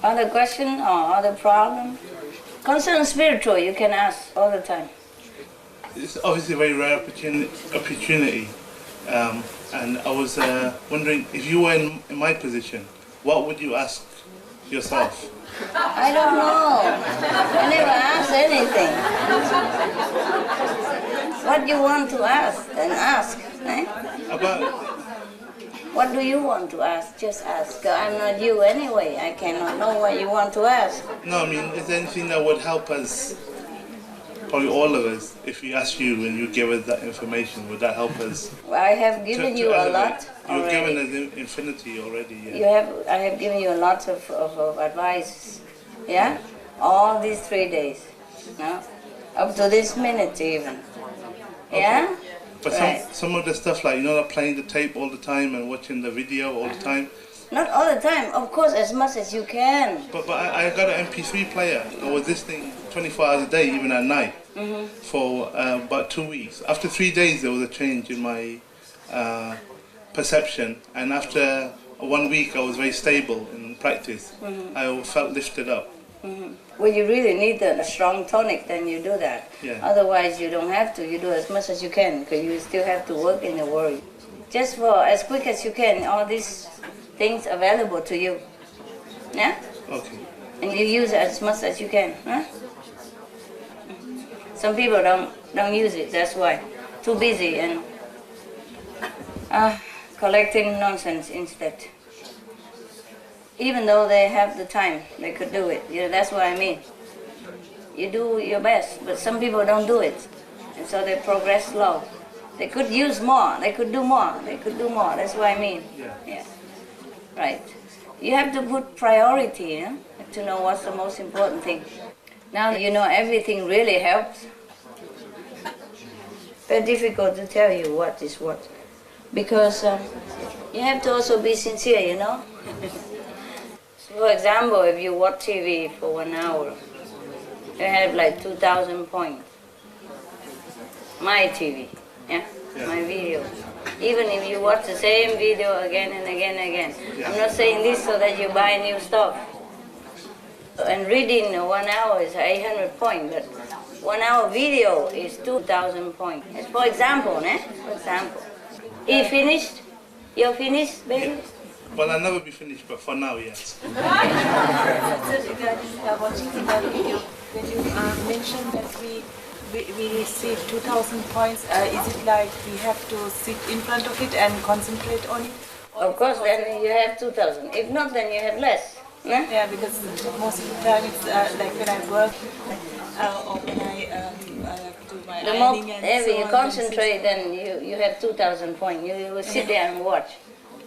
Other question or other problem? Concern spiritual, you can ask all the time. It's obviously a very rare opportunity. And I was wondering, if you were in my position, what would you ask yourself? I don't know. I never ask anything. What you want to ask, then ask. Eh? What do you want to ask? Just ask. I'm not you anyway. I cannot know what you want to ask. No, I mean, is there anything that would help us, probably all of us, if we ask you and you give us that information, would that help us? Well, I have given you a lot You've already. given us infinity already. Yeah. I have given you a lot of advice. Yeah? All these 3 days. No? Up to this minute even. Yeah? Okay. But some of the stuff, like, like playing the tape all the time and watching the video all the time. Not all the time, of course, as much as you can. But I got an MP3 player. I was listening 24 hours a day, even at night, for about 2 weeks. After 3 days, there was a change in my perception. And after 1 week, I was very stable in practice. I felt lifted up. When you really need a strong tonic, then you do that. Yeah. Otherwise, you don't have to. You do as much as you can, because you still have to work in the world. Just for as quick as you can, all these things available to you. Yeah? Okay. And you use it as much as you can. Huh? Some people don't use it, that's why. Too busy and collecting nonsense instead. Even though they have the time, they could do it. That's what I mean. You do your best, but some people don't do it. And so they progress slow. They could use more, they could do more, That's what I mean. Yeah. Right. You have to put priority to know what's the most important thing. Now you know everything really helps. Very difficult to tell you what is what. Because you have to also be sincere, For example, if you watch TV for 1 hour, you have like 2,000 points. My TV, my video. Even if you watch the same video again and again and again. I'm not saying this so that you buy new stuff. And reading 1 hour is 800 points, but 1 hour video is 2,000 points. For example, For example. You finished? You're finished, baby? Well, I'll never be finished, but for now, yes. Watching the video, when you mentioned that we receive 2,000 points, is it like we have to sit in front of it and concentrate on it? Of course, then you have 2,000. If not, then you have less. Yeah, because most of the time it's like when I work or when I do my ironing and if you concentrate, then you have 2,000 points. You will sit there and watch.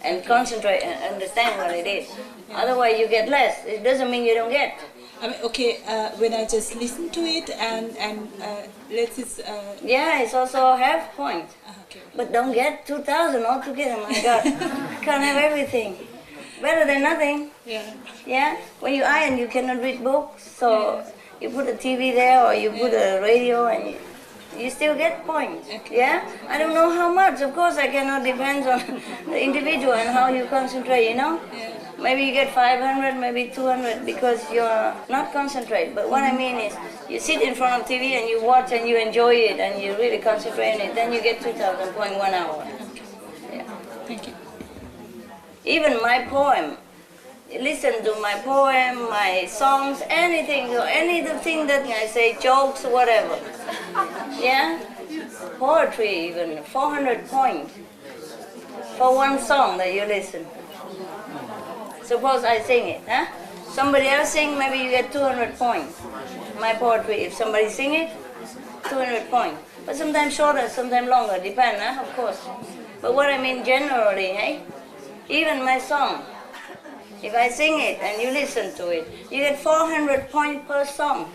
And concentrate and understand what it is. Otherwise, you get less. It doesn't mean you don't get. I mean, okay, when I just listen to it and let's just... Yeah, it's also half point. Okay. But don't get 2,000 altogether, my God. Can't have everything. Better than nothing. Yeah? When you iron, you cannot read books. So you put a TV there or you put a radio and you still get points. Okay. Yeah? I don't know how much. Of course, I cannot depend on the individual and how you concentrate, Yeah. Maybe you get 500, maybe 200 because you're not concentrate. But what I mean is, you sit in front of TV and you watch and you enjoy it and you really concentrate on it, then you get 2,000 points 1 hour. Yeah. Thank you. Even my poem, listen to my poem, my songs, anything that I say, jokes, whatever. Yeah? Poetry even, 400 points for one song that you listen. Suppose I sing it, Somebody else sing, maybe you get 200 points. My poetry, if somebody sing it, 200 points. But sometimes shorter, sometimes longer, depend, of course. But what I mean generally, even my song, if I sing it and you listen to it, you get 400 points per song.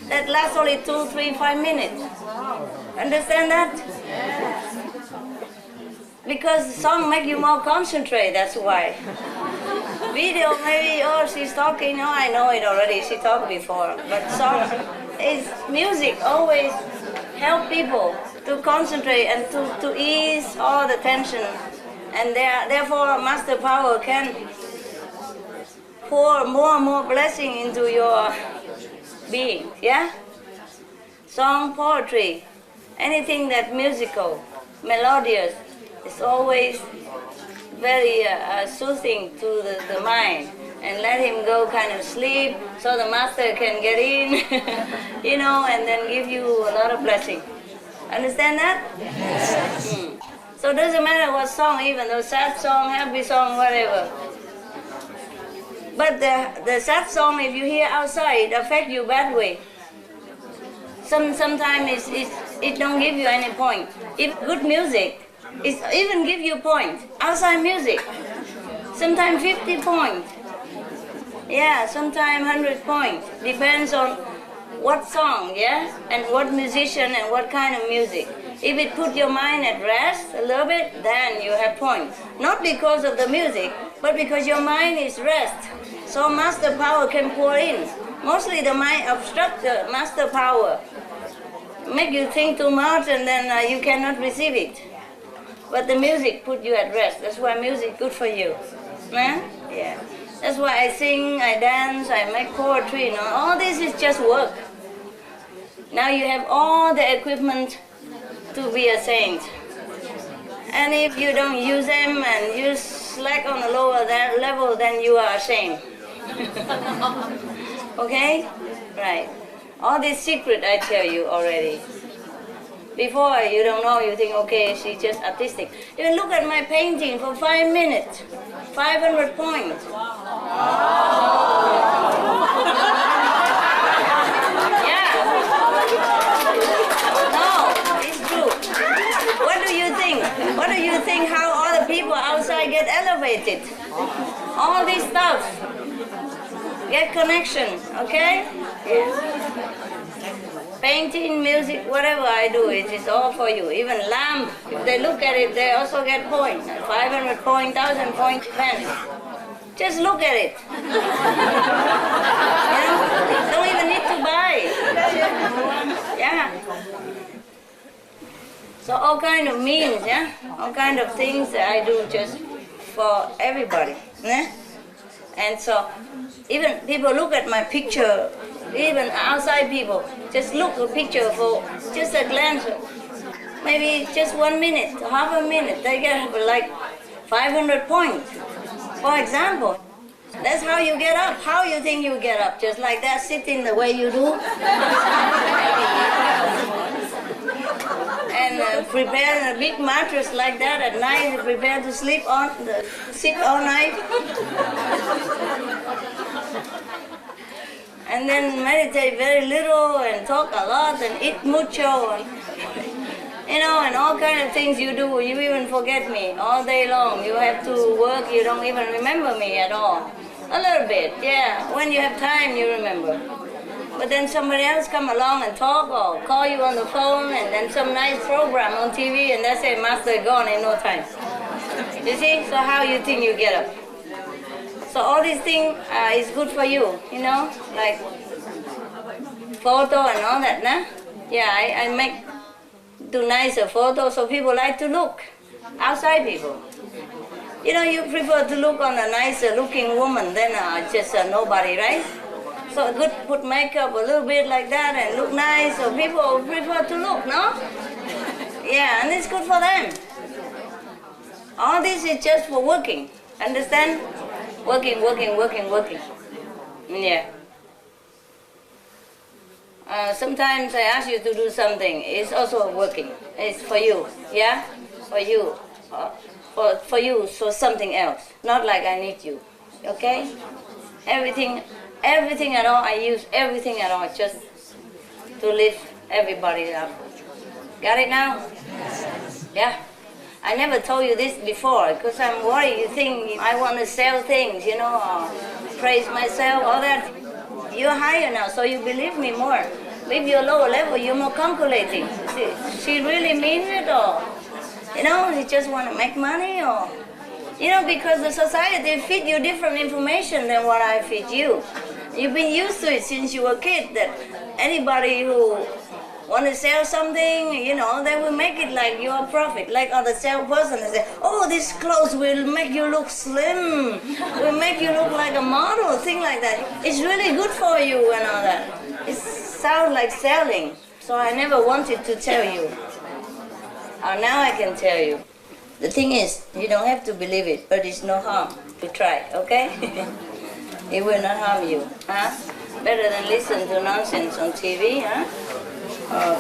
That lasts only 2, 3, 5 minutes. Understand that? Because the song make you more concentrate, that's why. Video maybe, she's talking, I know it already, she talked before. But song is music, always help people to concentrate and to ease all the tension. And therefore Master Power can pour more and more blessing into your being, yeah? Song, poetry, anything that's musical, melodious, is always very soothing to the mind, and let him go kind of sleep so the master can get in, and then give you a lot of blessing. Understand that? Yes. So it doesn't matter what song, even though sad song, happy song, whatever. But the sad song, if you hear outside, it affects you bad way. Sometimes it don't give you any point. If good music, it even give you point. Outside music, sometimes 50 points. Yeah, sometimes 100 points. Depends on what song, yeah, and what musician and what kind of music. If it put your mind at rest a little bit, then you have points. Not because of the music, but because your mind is rest. So master power can pour in. Mostly the mind obstruct the master power. Make you think too much and then you cannot receive it. But the music put you at rest. That's why music good for you. Yeah. That's why I sing, I dance, I make poetry. All this is just work. Now you have all the equipment to be a saint. And if you don't use them and you slack on the lower level, then you are ashamed. Okay? Right. All this secret I tell you already. Before you don't know, you think, okay, she's just artistic. You look at my painting for 5 minutes, 500 points. Yeah. No, it's true. What do you think? What do you think how all the people outside get elevated? All this stuff. Get connection, okay? Yeah. Painting, music, whatever I do, it is all for you. Even lamp, if they look at it, they also get points. 500 points, 1,000 points, depends. Just look at it. Don't even need to buy. Yeah. So all kind of means, yeah? All kind of things that I do just for everybody. Yeah? And so, even people look at my picture, even outside people, just look at a picture for just a glance, maybe just 1 minute, half a minute, they get like 500 points. For example, that's how you get up. How you think you get up? Just like that, sitting the way you do? And prepare a big mattress like that at night, prepare to sleep on, sit all night. And then meditate very little and talk a lot and eat mucho and, and all kind of things you do. You even forget me all day long. You have to work, you don't even remember me at all. A little bit, yeah. When you have time, you remember. But then somebody else come along and talk or call you on the phone and then some nice program on TV and they say, Master gone in no time. You see? So how you think you get up? So all these things is good for you, like photo and all that, nah? Yeah, I do nicer photos so people like to look, outside people. You prefer to look on a nicer looking woman than just a nobody, right? So good put makeup a little bit like that and look nice, so people prefer to look, no? Yeah, and it's good for them. All this is just for working, understand? Working. Yeah. Sometimes I ask you to do something. It's also working. It's for you. Yeah? For you. For you, so something else. Not like I need you. Okay? Everything at all, I use everything at all just to lift everybody up. Got it now? Yeah? I never told you this before because I'm worried you think I want to sell things, or praise myself, all that. You're higher now, so you believe me more. If you're lower level, you're more calculating. She really means it, or, you just want to make money, or, because the society feed you different information than what I feed you. You've been used to it since you were a kid, that anybody who Want to sell something, you know, they will make it like your profit. Like other salesperson, they say, oh, this clothes will make you look slim, will make you look like a model, thing like that. It's really good for you and all that. It sounds like selling. So I never wanted to tell you. Now I can tell you. The thing is, you don't have to believe it, but it's no harm to try, okay? It will not harm you, huh? Better than listen to nonsense on TV, huh?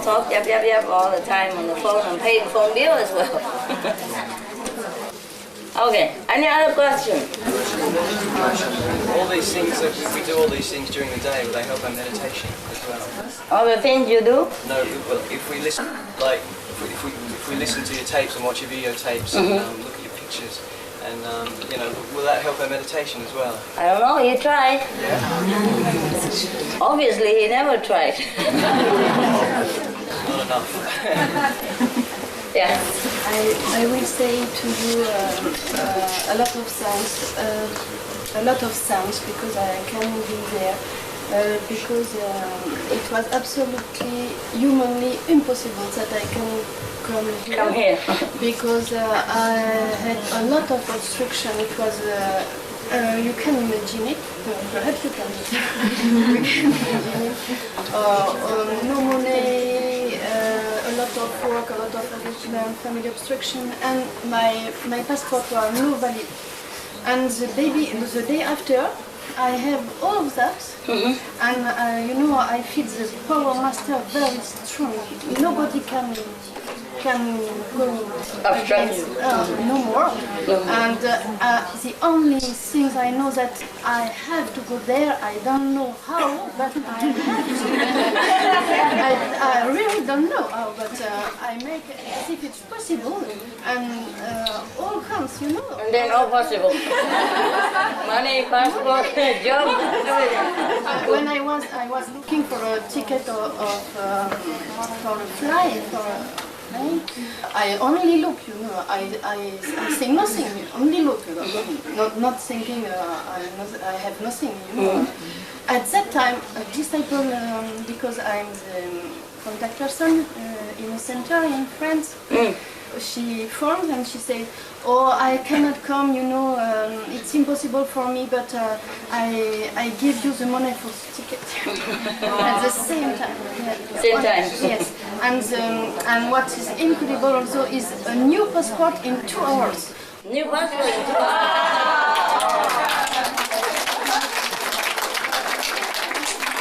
Talk yap yap yap all the time on the phone and paying phone bill as well. Okay, any other question? All these things, if we do all these things during the day, will they help our meditation as well? All the things you do? No, but if we listen, like, if we listen to your tapes and watch your videotapes and look at your pictures, and you know, will that help our meditation as well? I don't know, you tried. Yeah. Obviously, he never tried. Not enough. Yeah. I will say to you a lot of sounds because I can be there. Because it was absolutely humanly impossible that I can come here. Because I had a lot of obstruction. It was, you can imagine it, perhaps you can imagine it. No money, a lot of work, a lot of family obstruction, and my passport was no valid. And the day after, I have all of that, and you know, I feel the power master very strong. Nobody can go Obstruct. No more. And the only thing I know that I have to go there. I don't know how, but I have to. I really don't know how, but I make it as if it's possible, and all comes, you know. And then all possible. Money, passport, job, everything. When I was looking for a ticket for a flight for a plane, I only look, you know. I say nothing. Only look, not thinking. I have nothing, you know. At that time, a disciple, because I'm the contact person in a center in France. She phoned and she said, "Oh, I cannot come. You know, it's impossible for me. But I give you the money for the ticket at the same time." Yeah. Same time. Yes. And what is incredible also is a new passport in 2 hours. New passport in 2 hours.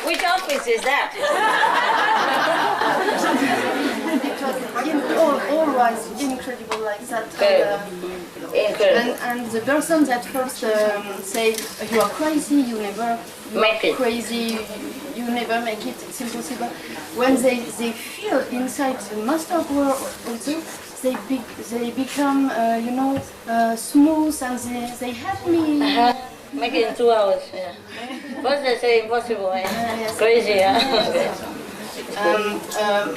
Which office is that? All was incredible like that. Incredible. And the person that first say, "You are crazy, you never Make it. crazy, you never make it, it's impossible." When they feel inside the master world also, they become, you know, smooth, and they help me. Make it in 2 hours. Yeah. First they say impossible. Yes. Crazy. Yeah.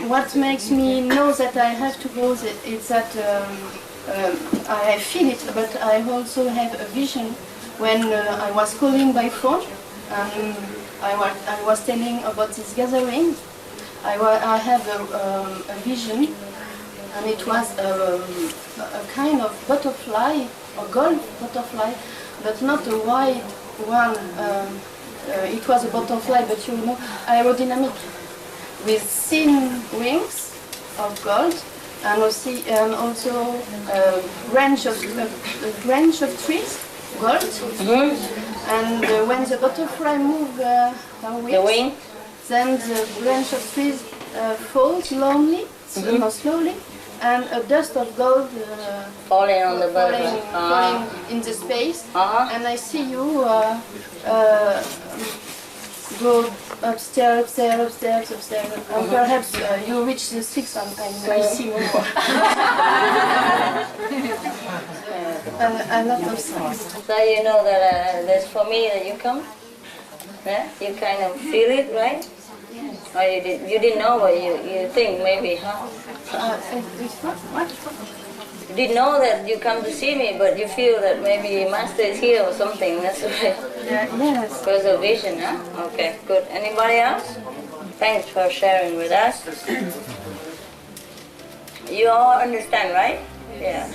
What makes me know that I have to go is that I feel it, but I also have a vision. When I was calling by phone, I was telling about this gathering. I have a vision, and it was a kind of butterfly, a gold butterfly, but not a white one. It was a butterfly, but you know, aerodynamic, with thin wings of gold, and also a branch of trees, gold. And when the butterfly moves the wings, then the branch of trees falls slowly, and a dust of gold Falling on the butterfly. falling in the space. And I see you go upstairs, and perhaps you reach the 6th and I see more. A lot of things. So you know that that's for me that you come? Yeah? You kind of feel it, right? Or you didn't know what you think maybe, huh? What? You didn't know that you come to see me, but you feel that maybe Master is here or something, that's right. Yes. Because of vision, huh? Okay, good. Anybody else? Thanks for sharing with us. You all understand, right? Yeah.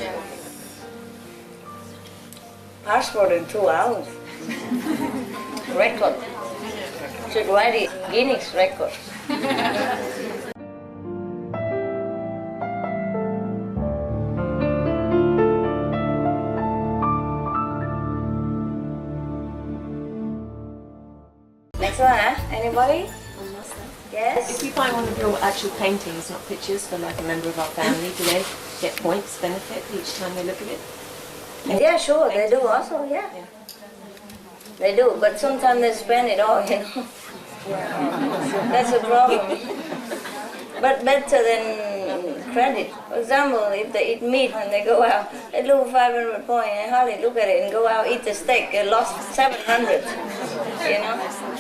Passport in 2 hours. Record. Should write it Guinness record. Next one, huh? Anybody? Yes? If you buy one of your actual paintings, not pictures, for like a member of our family, do they get points, benefit each time they look at it? Yeah, sure, they do also, yeah. They do, but sometimes they spend it all, you know. That's a problem. But better than credit. For example, if they eat meat and they go out, they lose 500 points, and hardly look at it and go out, eat the steak, they lost 700, you know.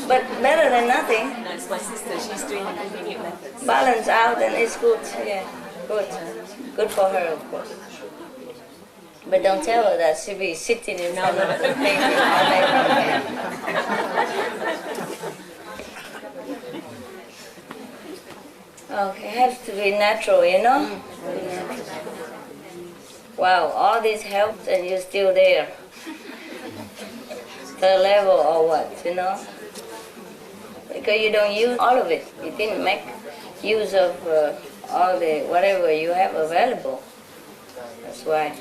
But better than nothing. No, it's my sister, she's doing the convenient methods. Balance out and it's good, yeah, good. Good for her, of course. But don't tell her that she'll be sitting in front of the painting all day long. Okay, it has to be natural, you know? Wow, all this helps and you're still there. Third level or what, you know? Because you don't use all of it. You didn't make use of all the whatever you have available. That's why.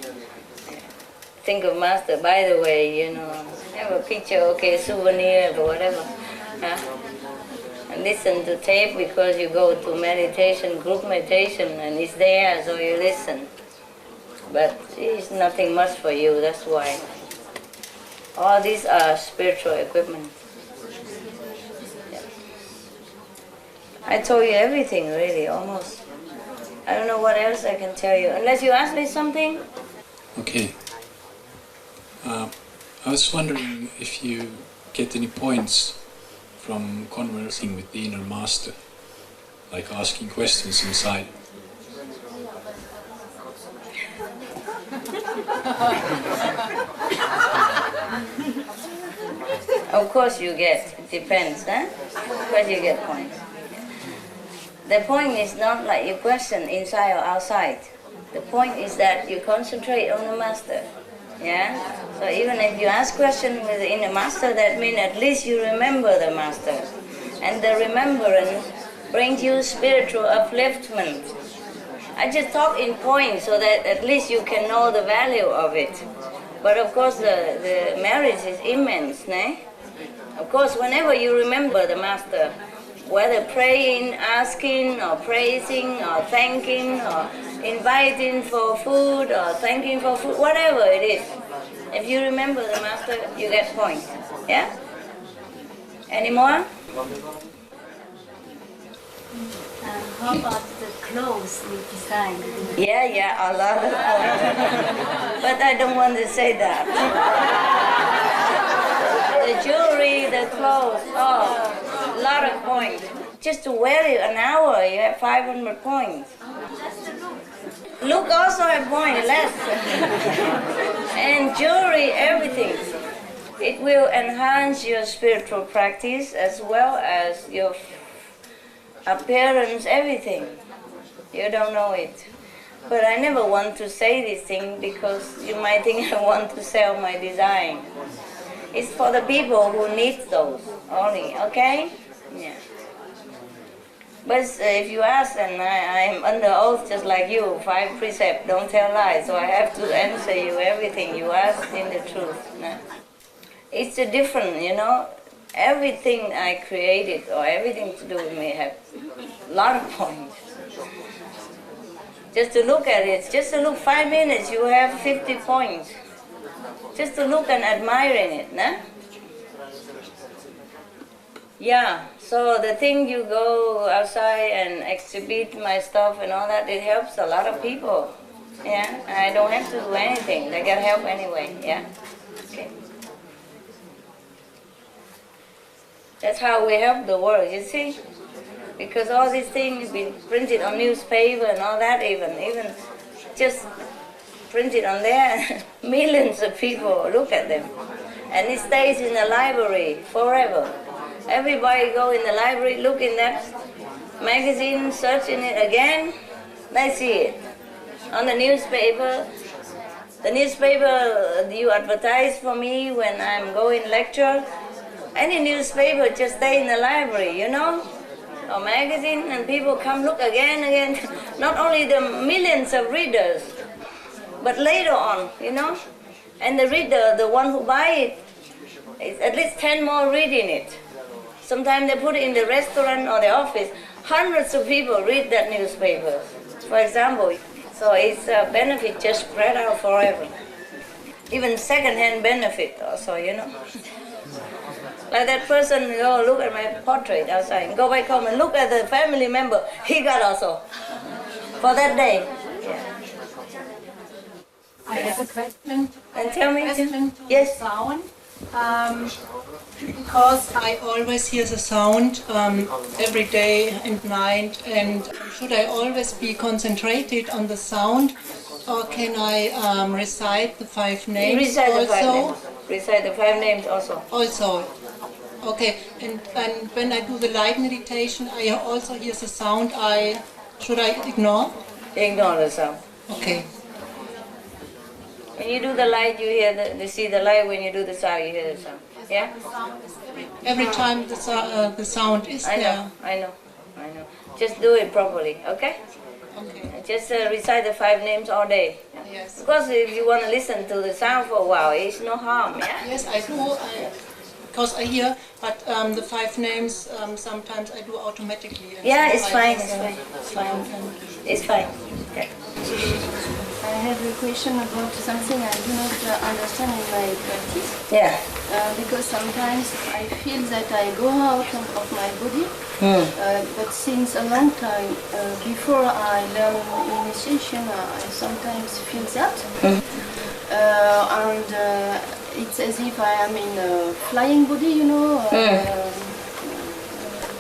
Think of Master, by the way, you know, have a picture, okay, souvenir or whatever. Huh? And listen to tape because you go to meditation, group meditation, and it's there, so you listen. But it's nothing much for you, that's why. All these are spiritual equipment. Yeah. I told you everything, really, almost. I don't know what else I can tell you, unless you ask me something. Okay. I was wondering if you get any points from conversing with the inner master, like asking questions inside. Of course you get, it depends, huh? Of course you get points. The point is not like you question inside or outside. The point is that you concentrate on the master. Yeah? So even if you ask questions with the inner master, that means at least you remember the master. And the remembrance brings you spiritual upliftment. I just talk in points so that at least you can know the value of it. But of course the merit is immense, né? Of course, whenever you remember the master, whether praying, asking, or praising, or thanking, or inviting for food, or thanking for food, whatever it is. If you remember the master, you get points. Yeah? Any more? How about the clothes we designed? Yeah, a lot of points. But I don't want to say that. The jewelry, the clothes, oh, a lot of points. Just to wear it an hour, you have 500 points. Look also have points, less. And jewelry, everything. It will enhance your spiritual practice as well as your appearance, everything. You don't know it. But I never want to say this thing because you might think I want to sell my design. It's for the people who need those only, okay? Yeah. But if you ask, and I'm under oath just like you, 5 precepts, don't tell lies, so I have to answer you everything you ask in the truth. No? It's a different, you know, everything I created or everything to do with me have a lot of points. Just to look at it, just to look 5 minutes, you have 50 points. Just to look and admiring it, no? Yeah, so the thing you go outside and exhibit my stuff and all that, it helps a lot of people. Yeah, I don't have to do anything, they get help anyway, yeah? Okay. That's how we help the world, you see? Because all these things be printed on newspaper and all that even just printed on there, millions of people look at them. And it stays in the library forever. Everybody go in the library, look in that magazine, searching it again, I see it. On the newspaper you advertise for me when I'm going lecture. Any newspaper, just stay in the library, you know, or magazine, and people come look again. Not only the millions of readers, but later on, you know, and the reader, the one who buy it, is at least 10 more reading it. Sometimes they put it in the restaurant or the office. Hundreds of people read that newspaper, for example. So it's a benefit just spread out forever. Even second-hand benefit also, you know. Like that person, go look at my portrait outside, go back home and look at the family member, he got also, for that day. Yeah. I have a question. And tell me, Yes. Sound. Because I always hear the sound every day and night, and should I always be concentrated on the sound, or can I recite the 5 names recite also? The 5 names. Recite the 5 names also. Also. Okay, and when I do the light meditation, I also hear the sound. Should I ignore? Ignore the sound. Okay. When you do the light, you hear you see the light. When you do the sound, you hear the sound. Yeah? Every time the sound is there. I know. Just do it properly, okay? Okay. Just recite the 5 names all day. Yes. Because if you want to listen to the sound for a while, it's no harm, yeah? Yes, I do. Because I hear, but the 5 names sometimes I do automatically. Yeah, so it's fine. It's fine. Okay. I have a question about something I do not understand in my practice. Yeah. Because sometimes I feel that I go out of my body, but since a long time, before I learn initiation, I sometimes feel that. And it's as if I am in a flying body, you know,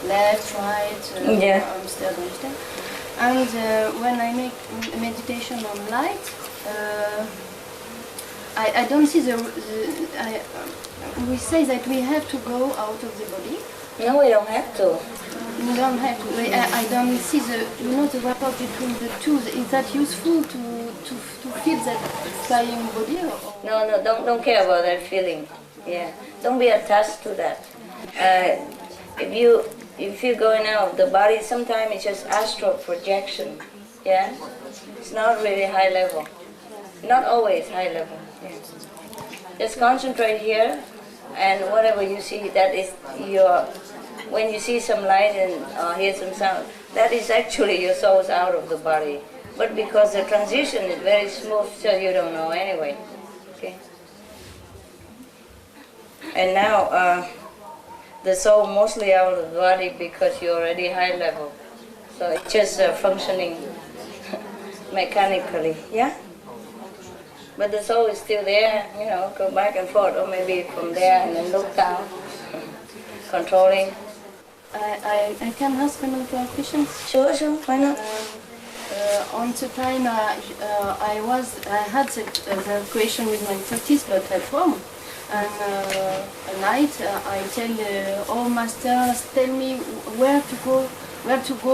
left, right, Amsterdam. And when I make meditation on light, I don't see we say that we have to go out of the body. No, we don't have to. We don't have to. I don't see the rapport between the two. Is that useful to feel that flying body? No, don't care about that feeling. Yeah, don't be attached to that. If you're going out of the body, sometimes it's just astral projection. Yeah, it's not really high level. Not always high level. Yeah. Just concentrate here, and whatever you see, that is your. When you see some light and hear some sound, that is actually your soul's out of the body. But because the transition is very smooth, so you don't know anyway. Okay. And now the soul mostly out of the body because you're already high level. So it's just functioning mechanically. Yeah. But the soul is still there, you know, go back and forth, or maybe from there and then look down, controlling. I can ask another question? Sure, why not? On the time I had the question with my practice, but at home. And at night I tell all masters, tell me where to go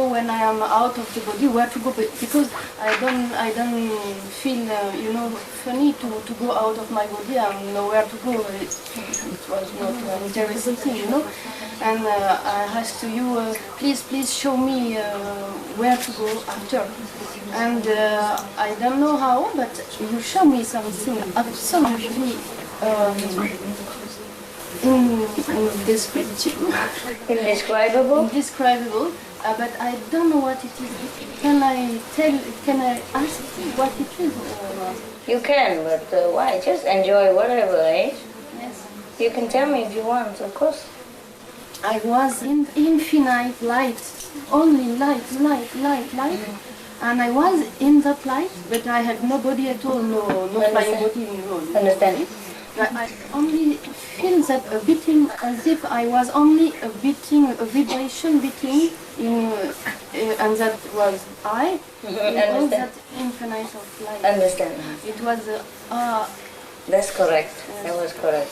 when I am out of the body, where to go, because I don't feel funny to go out of my body. I don't know where to go. It was not an interesting thing, you know. And I asked you, please show me where to go after. And I don't know how, but you show me something absolutely indescribable. Indescribable. But I don't know what it is. Can I ask what it is? You can, but why? Just enjoy whatever, eh? Yes. You can tell me if you want, of course. I was in infinite light, only light. And I was in that light, but I had no body at all, no flying body. No. Understand? I only feel that a beating, as if I was only a vibration beating, and that was I. In all that infinite of light. Understand? It was That's correct. Yes. That was correct.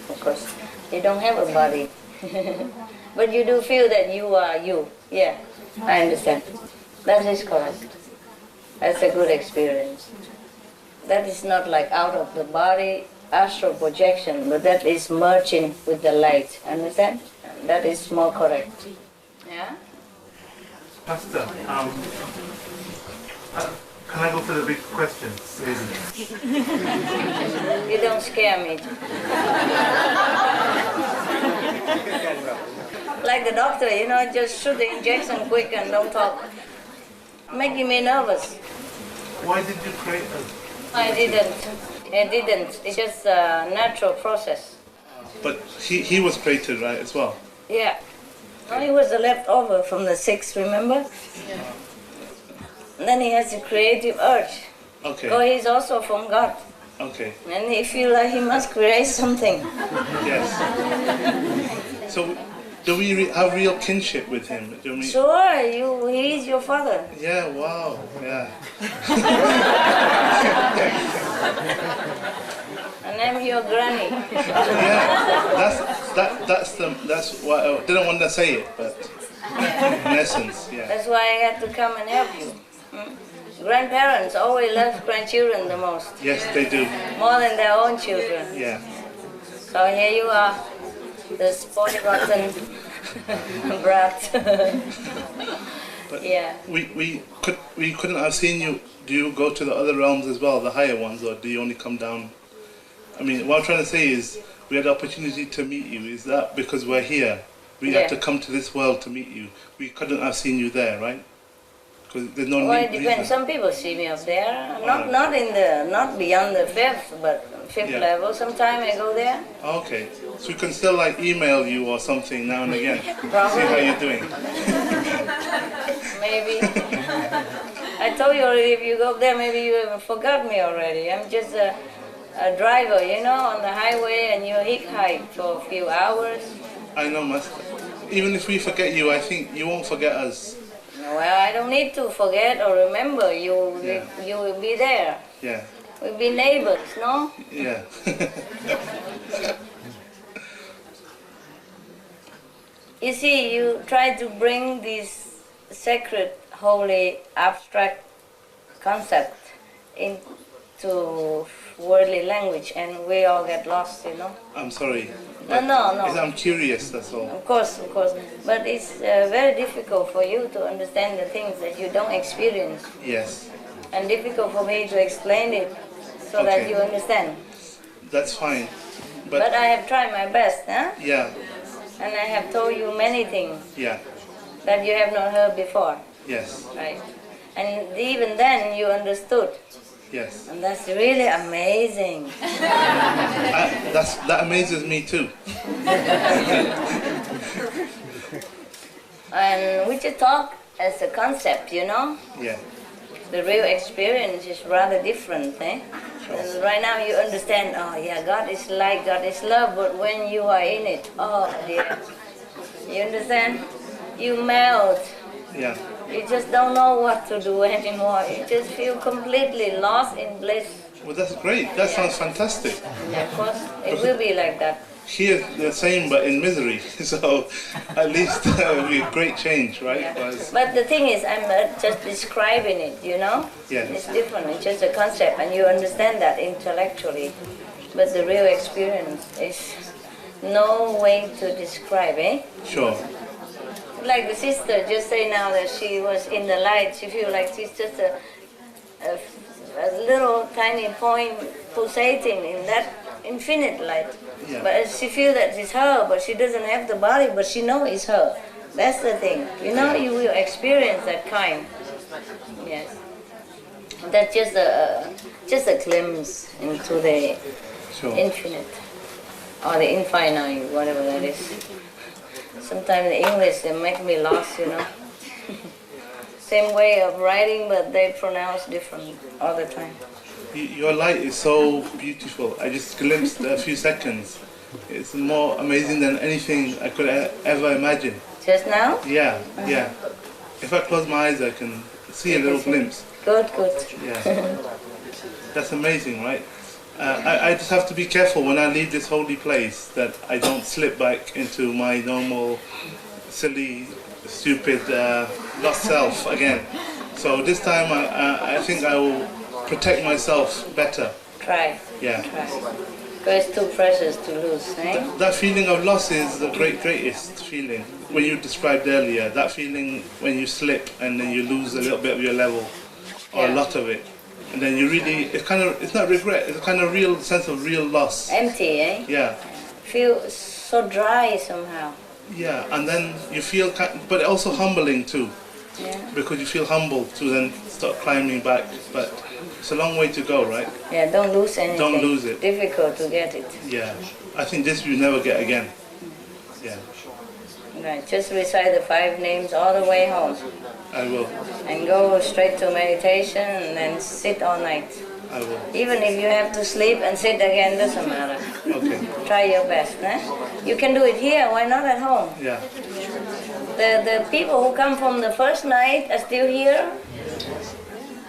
Of course, you don't have a body, but you do feel that you are you. Yeah. I understand. That is correct. That's a good experience. That is not like out of the body astral projection, but that is merging with the light. Understand? That is more correct. Yeah? Pastor, can I go for the big questions, ladies? You don't scare me. Like the doctor, just shoot the injection quick and don't talk. Making me nervous. Why did you create us? I didn't. It's just a natural process. But he was created, right, as well? Yeah. No, he was the leftover from the 6, remember? Yeah. And then he has a creative urge. Okay. So he's also from God. Okay. And he feels like he must create something. Yes. So, do we have real kinship with him? Sure, he's your father. Yeah, wow, yeah. And I'm your granny. Yeah, that's why I didn't want to say it, but in essence, yeah. That's why I had to come and help you. Grandparents always love grandchildren the most. Yes, they do. More than their own children. Yeah. So here you are, the spoiled rotten brat. But yeah. We couldn't have seen you. Do you go to the other realms as well, the higher ones, or do you only come down? I mean, what I'm trying to say is, we had the opportunity to meet you. Is that because we're here? We had to come to this world to meet you. We couldn't have seen you there, right? Because there's no Well, need. it depends. Some people see me up there, not beyond the 5th, but 5th level. Sometimes I go there. Okay, so we can still like email you or something now and again. Probably. See how you're doing. Maybe. I told you already. If you go up there, maybe you have forgot me already. I'm just a driver, on the highway, and you hitchhike for a few hours. I know, Master. Even if we forget you, I think you won't forget us. Well, I don't need to forget or remember. You will be there. Yeah. We'll be neighbors, no? Yeah. You see, you try to bring this sacred, holy, abstract concept into worldly language, and we all get lost, I'm sorry. No. Because I'm curious, that's all. Of course. But it's very difficult for you to understand the things that you don't experience. Yes. And difficult for me to explain it so that you understand. That's fine. But I have tried my best, huh? Yeah. And I have told you many things Yeah. that you have not heard before. Yes. Right? And even then you understood. Yes. And that's really amazing. That amazes me too. And we just talk as a concept, Yeah. The real experience is rather different, eh? And right now you understand, God is light, God is love, but when you are in it, oh dear. You understand? You melt. Yeah. You just don't know what to do anymore. You just feel completely lost in bliss. Well, that's great. That sounds fantastic. Yeah, of course, it will be like that. Here, the same, but in misery. So, at least it'll be a great change, right? Yeah. But the thing is, I'm just describing it, Yes. It's different. It's just a concept, and you understand that intellectually. But the real experience is no way to describe, eh? Sure. Like the sister just say now that she was in the light, she feels like she's just a little tiny point pulsating in that infinite light. Yeah. But she feels that it's her, but she doesn't have the body, but she knows it's her. That's the thing. You will experience that kind. Yes. That's just a glimpse into the infinite, or the infinite, whatever that is. Sometimes in English they make me lost, Same way of writing, but they pronounce different all the time. Your light is so beautiful. I just glimpsed a few seconds. It's more amazing than anything I could ever imagine. Just now? Yeah. If I close my eyes, I can see a little glimpse. Good. Yeah. That's amazing, right? I just have to be careful when I leave this holy place that I don't slip back into my normal, silly stupid lost self again. So this time I think I will protect myself better. Try. Yeah. Try. Because it's too precious to lose, eh? That feeling of loss is the greatest feeling. When you described earlier, that feeling when you slip and then you lose a little bit of your level, or a lot of it. And then you really, it's not regret, it's a kind of real sense of real loss. Empty, eh? Yeah. Feel so dry somehow. Yeah, and then you feel, but also humbling too. Yeah. Because you feel humbled to then start climbing back. But it's a long way to go, right? Yeah, don't lose anything. Don't lose it. Difficult to get it. Yeah. I think this you never get again. Yeah. Right, just recite the 5 names all the way home. I will. And go straight to meditation and then sit all night. I will. Even if you have to sleep and sit again, doesn't matter. Okay. Try your best, eh? You can do it here, why not at home? Yeah. The people who come from the first night are still here?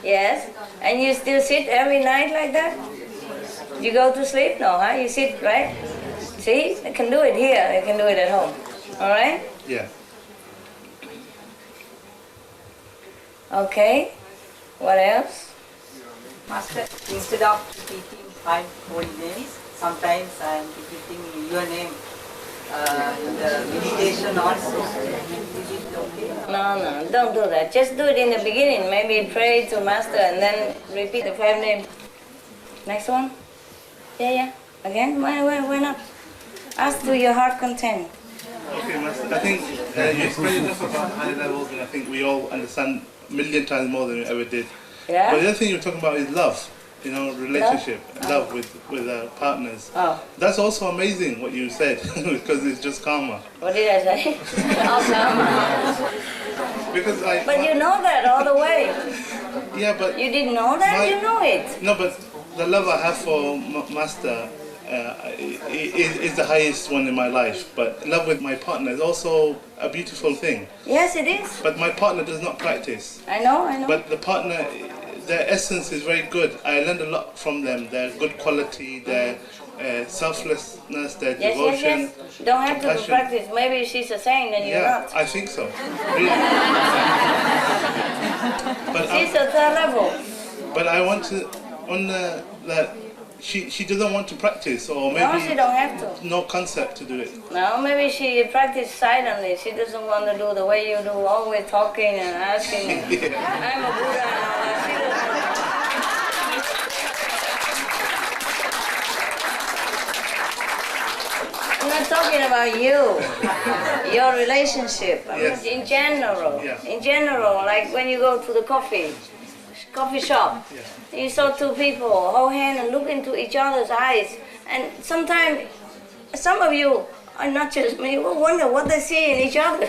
Yes? And you still sit every night like that? You go to sleep? No, huh? You sit, right? See? They can do it here, they can do it at home. Alright? Yeah. Okay. What else? Master, instead of repeating 5 holy names, sometimes I am repeating your name in the meditation also. Is it okay? No, don't do that. Just do it in the beginning. Maybe pray to Master and then repeat the 5 names. Next one? Yeah. Again? Why not? Ask to your heart content. Okay, Master. I think you explained enough about high levels, and I think we all understand a million times more than we ever did. Yeah? But the other thing you're talking about is love. You know, relationship, love with partners. Oh. That's also amazing what you said, because it's just karma. What did I say? Oh, karma. Because But you know that all the way. Yeah, but you didn't know that. You know it. No, but the love I have for Master is the highest one in my life. But love with my partner is also a beautiful thing. Yes, it is. But my partner does not practice. I know. But the partner, their essence is very good. I learned a lot from them. Their good quality, their selflessness, their devotion. Yes. You don't have to practice. Maybe she's a saint and you're not. I think so. Really. But she's a third level. But I want to, that she doesn't want to practice, or maybe no, she don't have to. No concept to do it. No, maybe she practices silently. She doesn't want to do the way you do, always talking and asking. Yeah. I'm a Buddha and all that. I'm not talking about you, your relationship. I mean, in general. Yeah. In general, like when you go to the coffee shop. Yeah. You saw 2 people hold hands and look into each other's eyes, and sometimes some of you, are not just me, will wonder what they see in each other.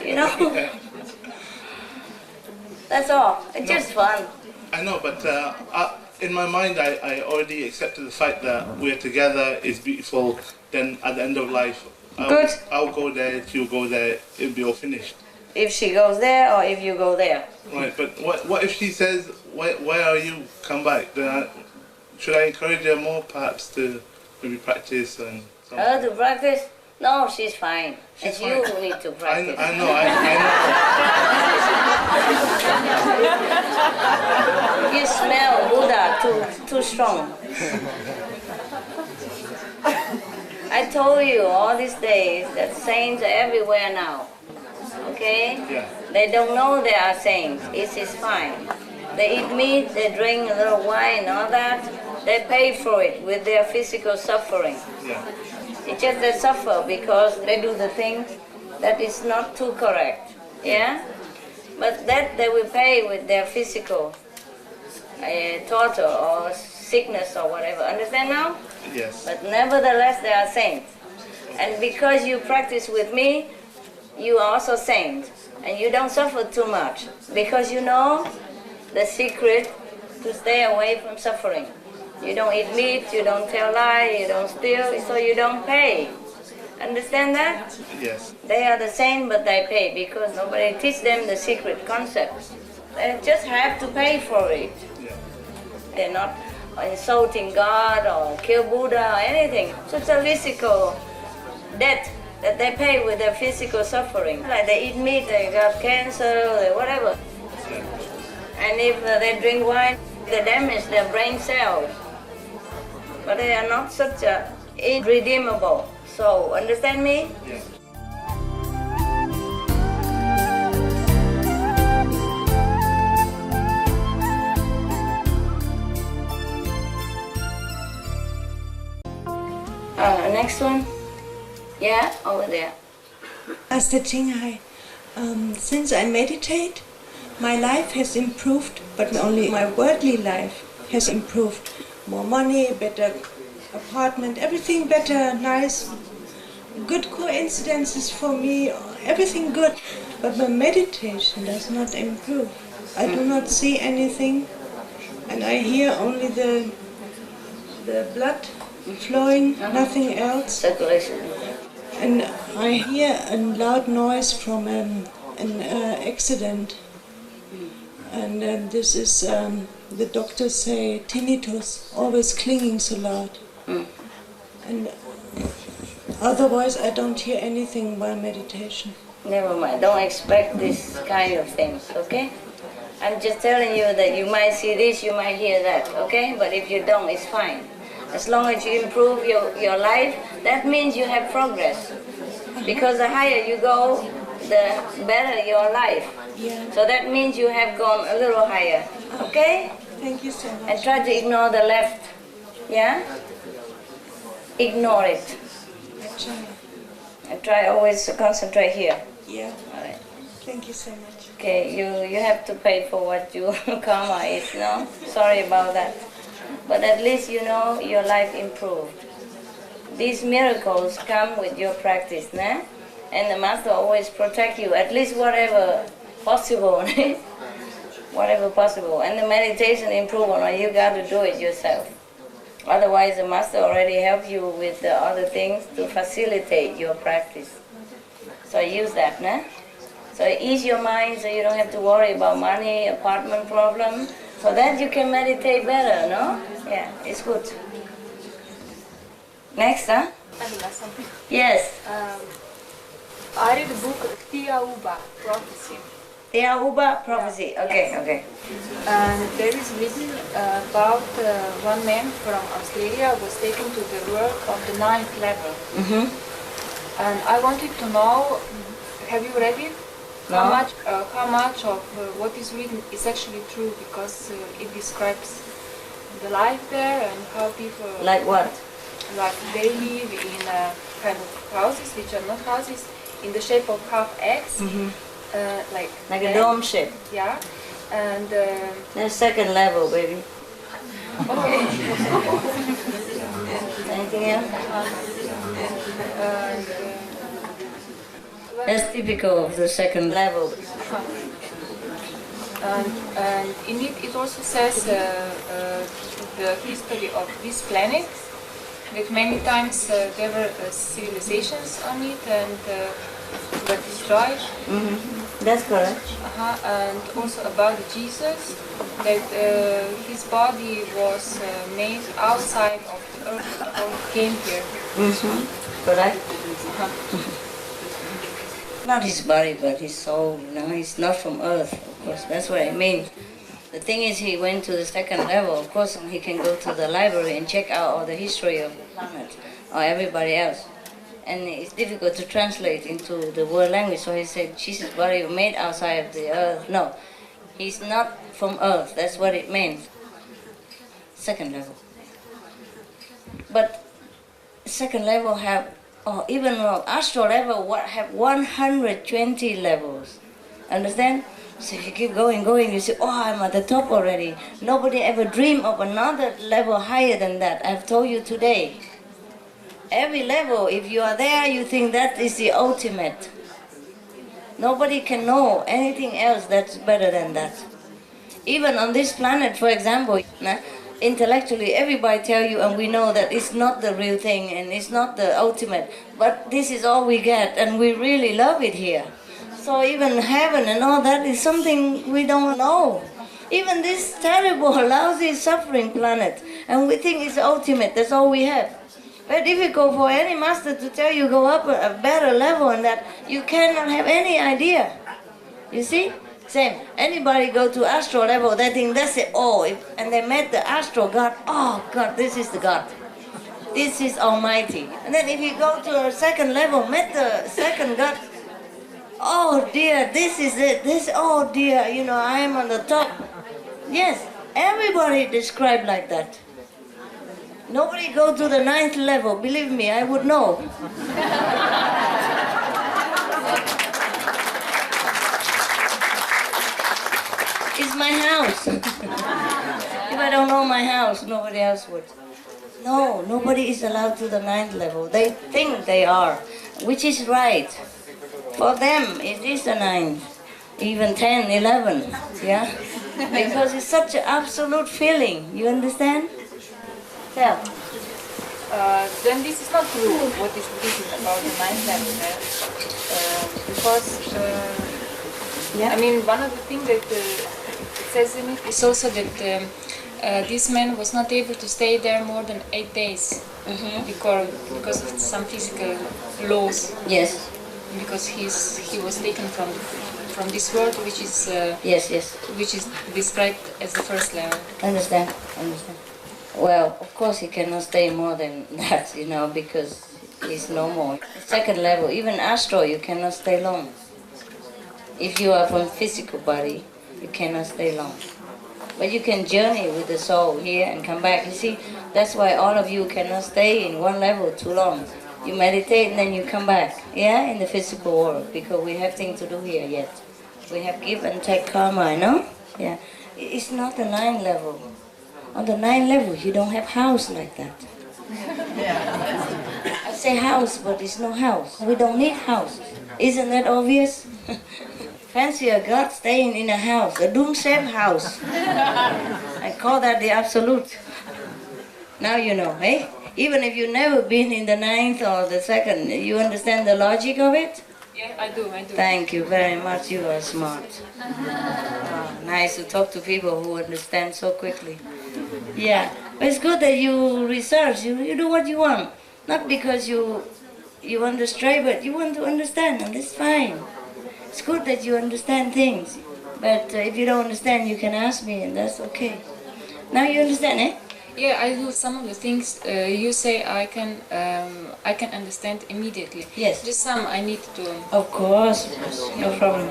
You know? That's all. It's just fun. I know, but in my mind, I already accepted the fact that we're together is beautiful. Then at the end of life, I'll go there, she'll go there, it'll be all finished. If she goes there or if you go there. Right, but what if she says, why are you come back? Then should I encourage her more perhaps to maybe practice and something? Her to practice? No, she's fine. She's it's fine. You who need to practice. I know. You smell Buddha too strong. I told you all these days that saints are everywhere now. Okay? Yeah. They don't know they are saints. It is fine. They eat meat, they drink a little wine, all that. They pay for it with their physical suffering. Yeah. It's just they suffer because they do the things that is not too correct. Yeah? But that they will pay with their physical torture or sickness or whatever. Understand now? Yes. But nevertheless, they are saints. And because you practice with me, you are also saint. And you don't suffer too much. Because you know the secret to stay away from suffering. You don't eat meat, you don't tell lies, you don't steal, so you don't pay. Understand that? Yes. They are the same, but they pay because nobody teach them the secret concepts. They just have to pay for it. Yeah. They're not insulting God or kill Buddha or anything. So it's a physical death that they pay with their physical suffering. Like they eat meat, they got cancer, or whatever. And if they drink wine, they damage their brain cells. But they are not such a irredeemable. So, understand me? Yeah. Next one. Yeah, over there. Master Jinghai, since I meditate, my life has improved, but only my worldly life has improved. More money, better apartment, everything better, nice, good coincidences for me, everything good. But my meditation does not improve. I do not see anything, and I hear only the blood flowing, nothing else. Circulation. And I hear a loud noise from an accident. And this is, the doctors say, tinnitus, always clinging so loud. And otherwise I don't hear anything while meditation. Never mind, don't expect this kind of things, okay? I'm just telling you that you might see this, you might hear that, okay? But if you don't, it's fine. As long as you improve your life, that means you have progress. Because the higher you go, the better your life. Yeah. So that means you have gone a little higher, okay? Thank you so much. And try to ignore the left, yeah? Ignore it. And try always to concentrate here. Yeah. All right. Thank you so much. Okay, you have to pay for what your karma is, no? Sorry about that. But at least you know your life improved. These miracles come with your practice, nah? And the Master always protect you, at least whatever possible. Whatever possible. And the meditation improvement, you got to do it yourself. Otherwise, the Master already helped you with the other things to facilitate your practice. So use that, nah? So ease your mind so you don't have to worry about money, apartment problem. So that you can meditate better, no? Yeah, it's good. Next, huh? Yes. I read the book Tiauba Prophecy. Tiauba Prophecy. Okay. And there is written about one man from Australia was taken to the world of the 9th level. And I wanted to know, have you read it? No. How much of what is written is actually true, because it describes the life there and how people... Like what? Like they live in kind of houses, which are not houses, in the shape of half X. Like a dome shape. Yeah. And... There's second level, baby. Okay. Anything else? That's typical of the second level. And in it also says the history of this planet, that many times there were civilizations on it and were destroyed. That's correct. And also about Jesus, that his body was made outside of the earth before he came here. Correct. Not his body, but his soul, he's not from earth, of course, that's what I mean. The thing is, he went to the second level, of course, he can go to the library and check out all the history of the planet, or everybody else. And it's difficult to translate into the world language, so he said, Jesus' body was made outside of the earth. No, he's not from earth, that's what it means. Second level. But second level have, or even astral level, have 120 levels. Understand? So if you keep going, you say, oh, I'm at the top already. Nobody ever dreamed of another level higher than that. I've told you today. Every level, if you are there, you think that is the ultimate. Nobody can know anything else that's better than that. Even on this planet, for example, intellectually everybody tell you, and we know that it's not the real thing and it's not the ultimate, but this is all we get and we really love it here. So even heaven and all that is something we don't know. Even this terrible, lousy, suffering planet, and we think it's ultimate, that's all we have. Very difficult for any master to tell you go up a better level and that you cannot have any idea. You see? Same. Anybody go to astral level, they think that's it. Oh, and they met the astral God. Oh, God, this is the God. This is Almighty. And then if you go to a second level, met the second God. Oh dear, this is it. This, oh dear, you know, I am on the top. Yes, everybody described like that. Nobody go to the 9th level. Believe me, I would know. It's my house. If I don't know my house, nobody else would. No, nobody is allowed to the 9th level. They think they are, which is right. For them, it is the 9th, even 10, 11, yeah? Because it's such an absolute feeling, you understand? Yeah. Then this is not true, what is written about the 9th level. Because, I mean, one of the things that it says in it is also that this man was not able to stay there more than 8 days because of some physical laws. Yes. Because he was taken from this world, which is which is described as the 1st level. Understand. Well, of course he cannot stay more than that, you know, because he's no more. 2nd level, even astral, you cannot stay long. If you are from physical body, you cannot stay long. But you can journey with the soul here and come back. You see, that's why all of you cannot stay in one level too long. You meditate and then you come back, yeah, in the physical world, because we have things to do here yet. We have give and take karma, you know? Yeah. It's not the 9th level. On the 9th level, you don't have house like that. I say house, but it's no house. We don't need house. Isn't that obvious? Fancy a God staying in a house, a dome-shaped house. I call that the absolute. Now you know, eh? Even if you've never been in the 9th or the 2nd, you understand the logic of it? Yeah, I do. Thank you very much, you are smart. Nice to talk to people who understand so quickly. Yeah, but it's good that you research, you do what you want. Not because you want to stray, but you want to understand, and it's fine. It's good that you understand things, but if you don't understand, you can ask me, and that's okay. Now you understand, eh? Yeah, I do some of the things you say I can understand immediately. Yes. Just some I need to. Of course, no problem.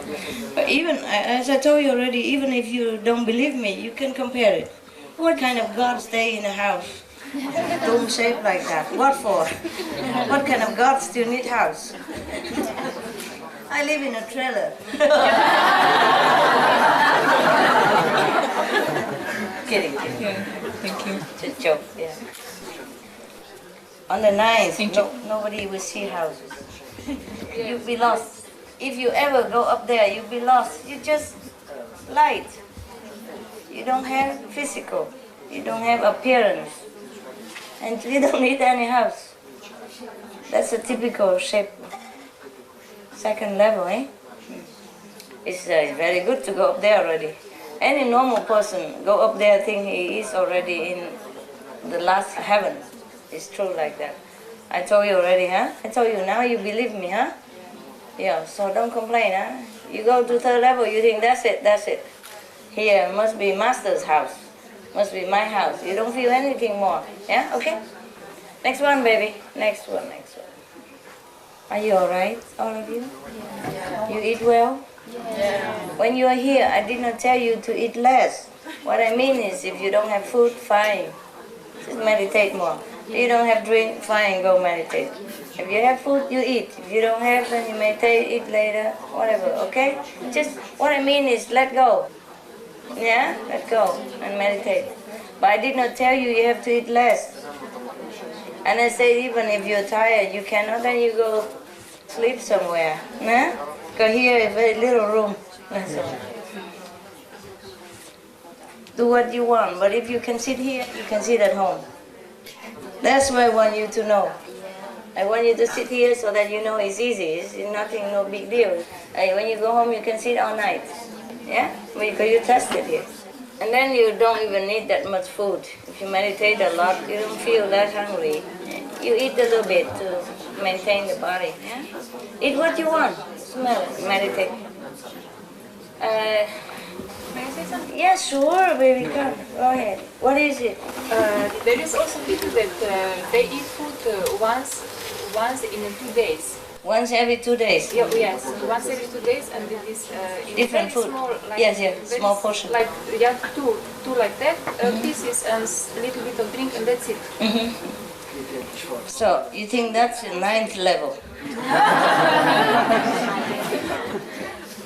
But even, as I told you already, even if you don't believe me, you can compare it. What kind of God stay in a house? Dome shaped like that. What for? What kind of God still need house? I live in a trailer. Kidding. Yeah, thank you. It's a joke, yeah. On the 9th, nobody will see houses. You'll be lost. If you ever go up there, you'll be lost. You just light. You don't have physical. You don't have appearance. And you don't need any house. That's a typical shape. 2nd level, eh? It's very good to go up there already. Any normal person go up there think he is already in the last heaven. It's true like that. I told you already, huh? I told you, now you believe me, huh? Yeah, so don't complain, huh? You go to 3rd level, you think that's it. Here must be master's house. Must be my house. You don't feel anything more. Yeah, okay? Next one, baby. Next one. Are you alright, all of you? Yeah. You eat well? Yeah. When you are here, I did not tell you to eat less. What I mean is, if you don't have food, fine. Just meditate more. If you don't have drink, fine, go meditate. If you have food, you eat. If you don't have, then you meditate, eat later, whatever, okay? Just, what I mean is, let go. Yeah? Let go and meditate. But I did not tell you have to eat less. And I said, even if you're tired, you cannot, then you go sleep somewhere. Nah? Because here is very little room. That's all. Do what you want, but if you can sit here, you can sit at home. That's what I want you to know. I want you to sit here so that you know it's easy. It's nothing, no big deal. When you go home, you can sit all night. Yeah? Because you tested here. And then you don't even need that much food. If you meditate a lot, you don't feel that hungry. You eat a little bit to maintain the body. Yeah? Eat what you want. Smell it. Meditate. May I say something? Yeah, sure, baby. Come. Go ahead. What is it? There is also people that they eat food once in 2 days. Once every 2 days. Yeah, yes, once every 2 days, and it is in Different very food. small, like Yes, very small portion. Like two like that pieces and a little bit of drink, and that's it. So, you think that's the 9th level?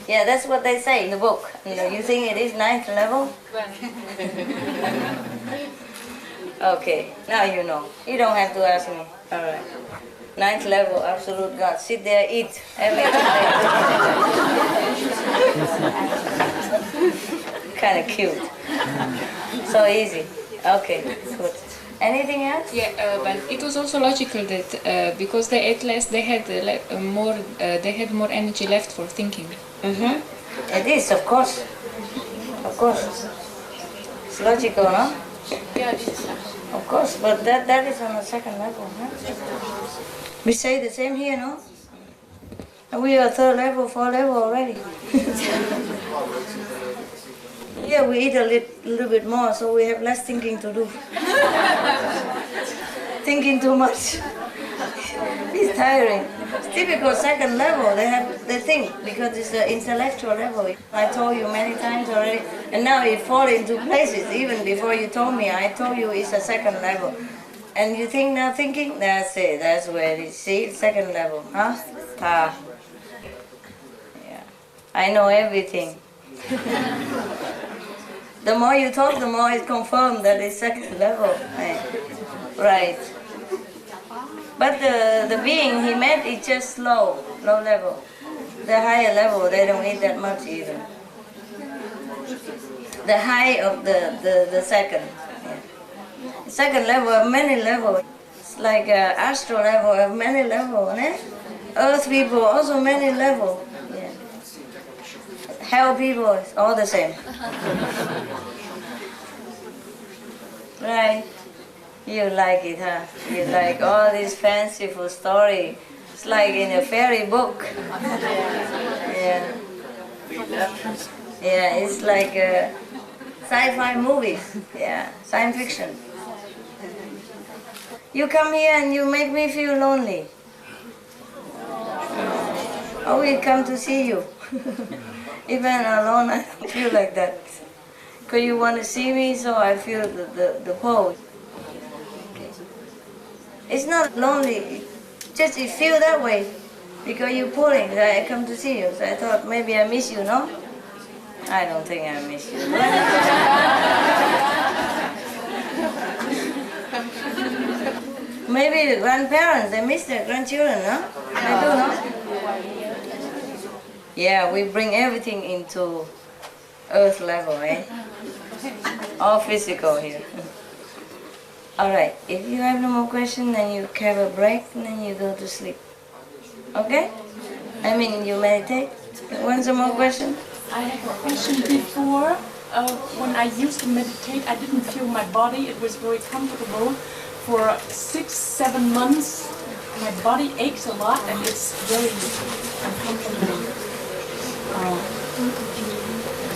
Yeah, that's what they say in the book. You think it is 9th level? Okay, now you know. You don't have to ask me. All right. 9th level, absolute God. Sit there, eat every day. Kind of cute. So easy. Okay, good. Anything else? Yeah, but it was also logical that because they ate less, they had more energy left for thinking. It is, of course. Of course. It's logical, no? Yeah, it is. Of course, but that is on the 2nd level, huh? We say the same here, no? And we are 3rd level, 4th level already. Yeah, we eat a little bit more, so we have less thinking to do. Thinking too much. It's tiring. It's typical 2nd level. They think because it's the intellectual level. I told you many times already, and now it falls into places. Even before you told me, I told you it's a 2nd level. And you think now thinking? That's it. That's where it is. See, 2nd level, huh? Ah. Yeah. I know everything. The more you talk, the more it's confirmed that it's 2nd level. Right. But the being he met is just low level. The higher level, they don't eat that much even. The high of the 2nd. Yeah. 2nd level have many levels. It's like astral level have many levels. Eh? Earth people also many levels. Yeah. Hell people is all the same. Right. You like it, huh? You like all this fanciful story. It's like in a fairy book. Yeah. Yeah, it's like sci-fi movies. Yeah, science fiction. You come here and you make me feel lonely. I will come to see you. Even alone, I don't feel like that. Because you want to see me, so I feel the pull. It's not lonely, just you feel that way because you're pulling. So I come to see you, so I thought maybe I miss you, no? I don't think I miss you. Maybe the grandparents, they miss their grandchildren, no? They do, no? Yeah, we bring everything into earth level, eh? All physical here. Alright, if you have no more questions, then you have a break, and then you go to sleep. Okay? I mean, you meditate. Want some more questions? I have a question. Before, when I used to meditate, I didn't feel my body. It was very comfortable. For 6-7 months, my body aches a lot, and it's very uncomfortable.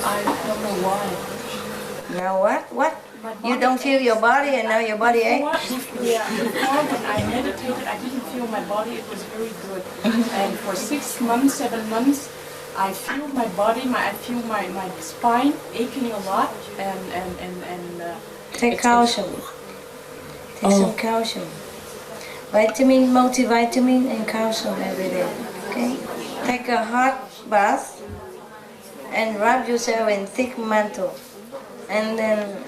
I don't know why. Now what? What? You don't feel your body and now your body aches? Yeah, before when I meditated, I didn't feel my body. It was very good. And for 6 months, 7 months, I feel my body. I feel my spine aching a lot. Take calcium. Take some calcium. Vitamin, multivitamin, and calcium every day. Okay? Take a hot bath and wrap yourself in thick mantle. And then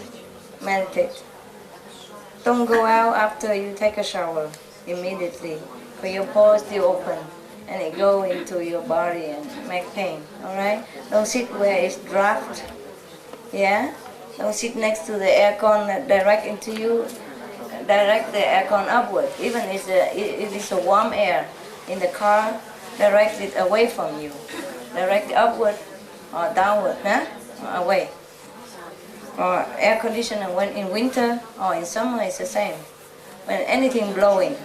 meditate. Don't go out after you take a shower immediately, because your pores still open and it go into your body and make pain. Alright? Don't sit where it's draft. Yeah? Don't sit next to the aircon direct into you. Direct the aircon upward. Even if it is a warm air in the car, direct it away from you. Direct it upward or downward, huh? Away. Or air conditioner when in winter or in summer it's the same. When anything blowing,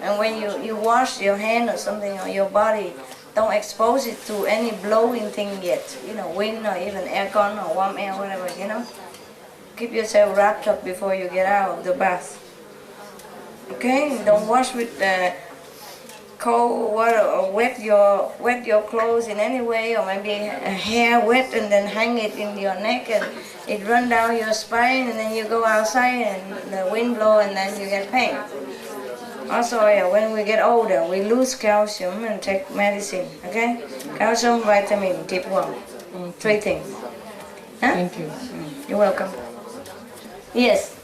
And when you wash your hand or something on your body, don't expose it to any blowing thing yet. Wind or even aircon or warm air, whatever, Keep yourself wrapped up before you get out of the bath. Okay? Don't wash with cold water or wet your clothes in any way, or maybe hair wet and then hang it in your neck and it run down your spine, and then you go outside and the wind blow and then you get pain. Also, when we get older, we lose calcium and take medicine, okay? Calcium, vitamin, type 1. 3 things. Huh? Thank you. You're welcome. Yes,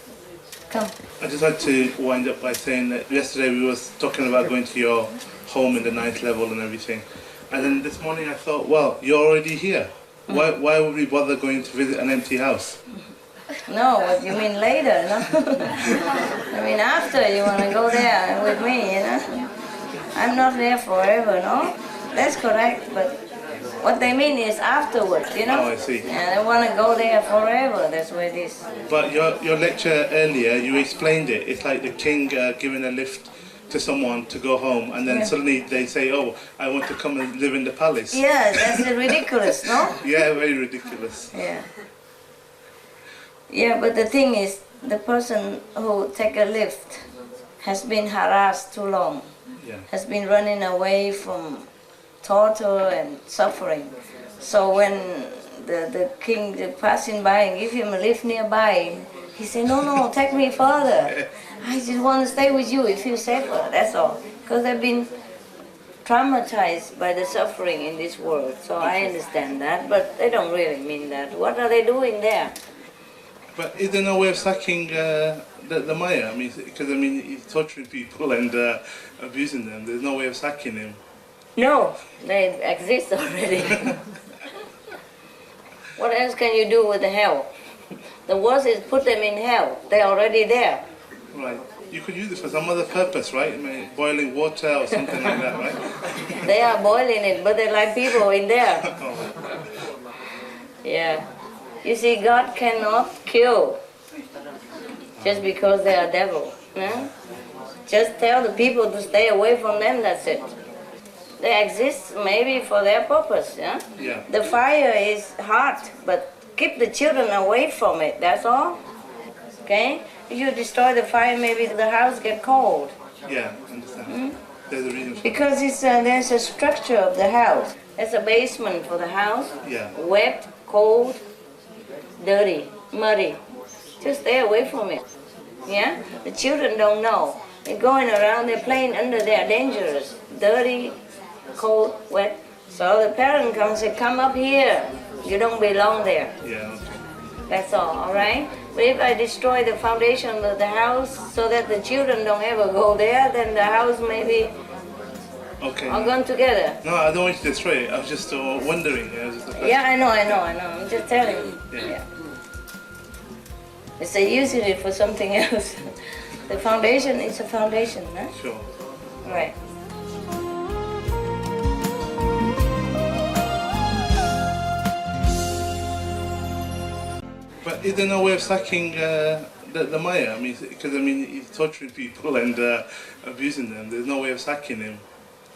come. I just had to wind up by saying that yesterday we were talking about going to your home in the 9th level and everything. And then this morning I thought, well, you're already here. Why would we bother going to visit an empty house? No, what you mean later, no? I mean after you want to go there with me, I'm not there forever, no? That's correct, but what they mean is afterwards, Oh, I see. And they want to go there forever, that's what it is. But your lecture earlier, you explained it. It's like the king giving a lift to someone to go home, and then suddenly they say, oh, I want to come and live in the palace. Yeah, that's ridiculous, no? Yeah, very ridiculous. Yeah. Yeah, but the thing is, the person who take a lift has been harassed too long, has been running away from torture and suffering. So when the king passing by and give him a lift nearby, he said, no, take me further. I just want to stay with you, it feels safer, that's all. Because they've been traumatized by the suffering in this world, so I understand that, but they don't really mean that. What are they doing there? But is there no way of sacking the Maya? Because he's torturing people and abusing them. There's no way of sacking him. No, they exist already. What else can you do with the hell? The worst is put them in hell. They're already there. Right. You could use it for some other purpose, right? Boiling water or something like that, right? They are boiling it, but they're like people in there. Yeah. You see, God cannot kill just because they are devil. Just tell the people to stay away from them, that's it. They exist maybe for their purpose. Yeah. The fire is hot, but keep the children away from it, that's all. Okay? If you destroy the fire, maybe the house get cold. Yeah, I understand. There's a reason. Because there's a structure of the house. There's a basement for the house. Yeah. Wet, cold, dirty, muddy. Just stay away from it. Yeah? The children don't know. They're going around, they're playing under there, dangerous. Dirty, cold, wet. So the parent comes and say, come up here. You don't belong there. Yeah, okay. That's all right? But if I destroy the foundation of the house so that the children don't ever go there, then the house maybe all gone together. No, I don't want you to destroy it. I was just wondering. Yeah, I know. I'm just telling you. Yeah. If they use it for something else, the foundation is a foundation, huh? Sure. Right. But is there no way of sacking the Maya? Because he's torturing people and abusing them. There's no way of sacking him.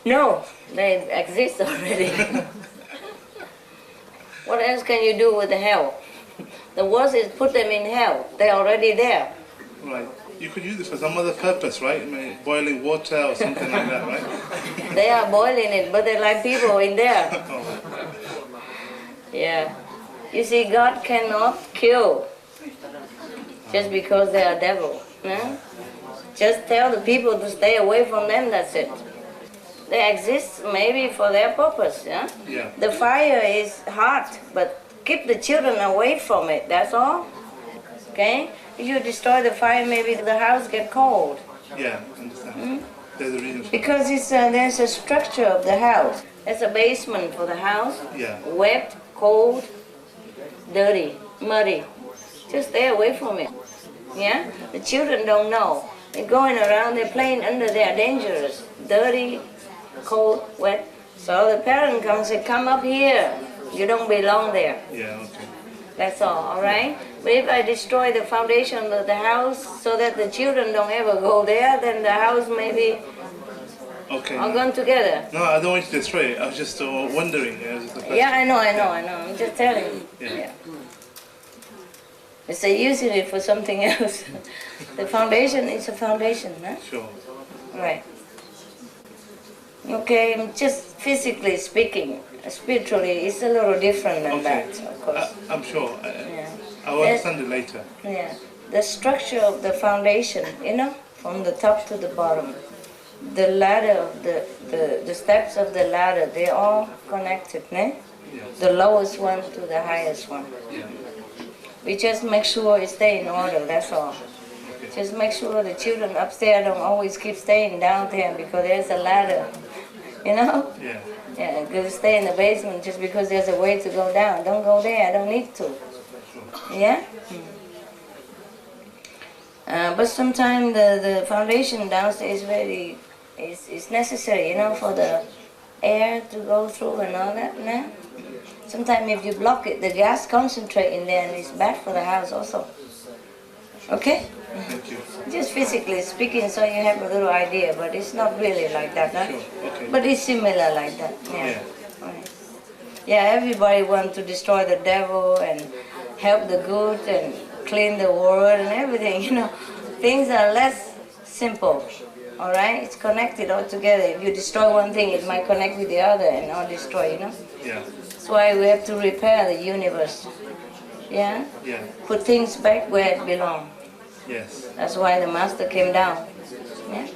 No, they exist already. What else can you do with the hell? The worst is put them in hell. They're already there. Right. You could use it for some other purpose, right? Boiling water or something like that, right? They are boiling it, but they're like people in there. Yeah. You see, God cannot kill just because they are devil. Just tell the people to stay away from them, that's it. They exist maybe for their purpose. Yeah. The fire is hot, but keep the children away from it, that's all. Okay? If you destroy the fire, maybe the house get cold. Yeah, I understand. There's a reason. Because there's a structure of the house. There's a basement for the house. Yeah. Wet, cold, dirty, muddy. Just stay away from it. Yeah? The children don't know. They're going around, they're playing under there, dangerous. Dirty, cold, wet. So the parent comes and say, come up here. You don't belong there. Yeah, okay. That's all right? But if I destroy the foundation of the house so that the children don't ever go there, then the house maybe Okay. All gone together. No, I don't want you to destroy it. I was just wondering. It was just a question. Yeah, I know. I'm just telling you. Yeah. It's using it for something else. The foundation is a foundation, huh? Sure. Right. Okay, just physically speaking, spiritually, it's a little different than that, of course. I'm sure. Yeah. I'll understand it later. Yeah. The structure of the foundation, from the top to the bottom, the ladder of the steps of the ladder, they're all connected, né? Yeah. The lowest one to the highest one. Yeah. We just make sure it stay in order, that's all. Okay. Just make sure the children upstairs don't always keep staying down there because there's a ladder, Yeah. Yeah, because stay in the basement just because there's a way to go down. Don't go there, I don't need to. Yeah? But sometimes the foundation downstairs is necessary, for the air to go through and all that. No? Sometimes if you block it, the gas concentrate in there and it's bad for the house also. Okay? Thank you. Just physically speaking, so you have a little idea, but it's not really like that, huh? Sure. Okay. But it's similar like that. Yeah. Right. Yeah, everybody wants to destroy the devil and help the good and clean the world and everything, Things are less simple, all right? It's connected all together. If you destroy one thing, it might connect with the other and all destroy, Yeah. That's why we have to repair the universe, yeah? Yeah. Put things back where it belongs. Yes. That's why the master came down, yeah?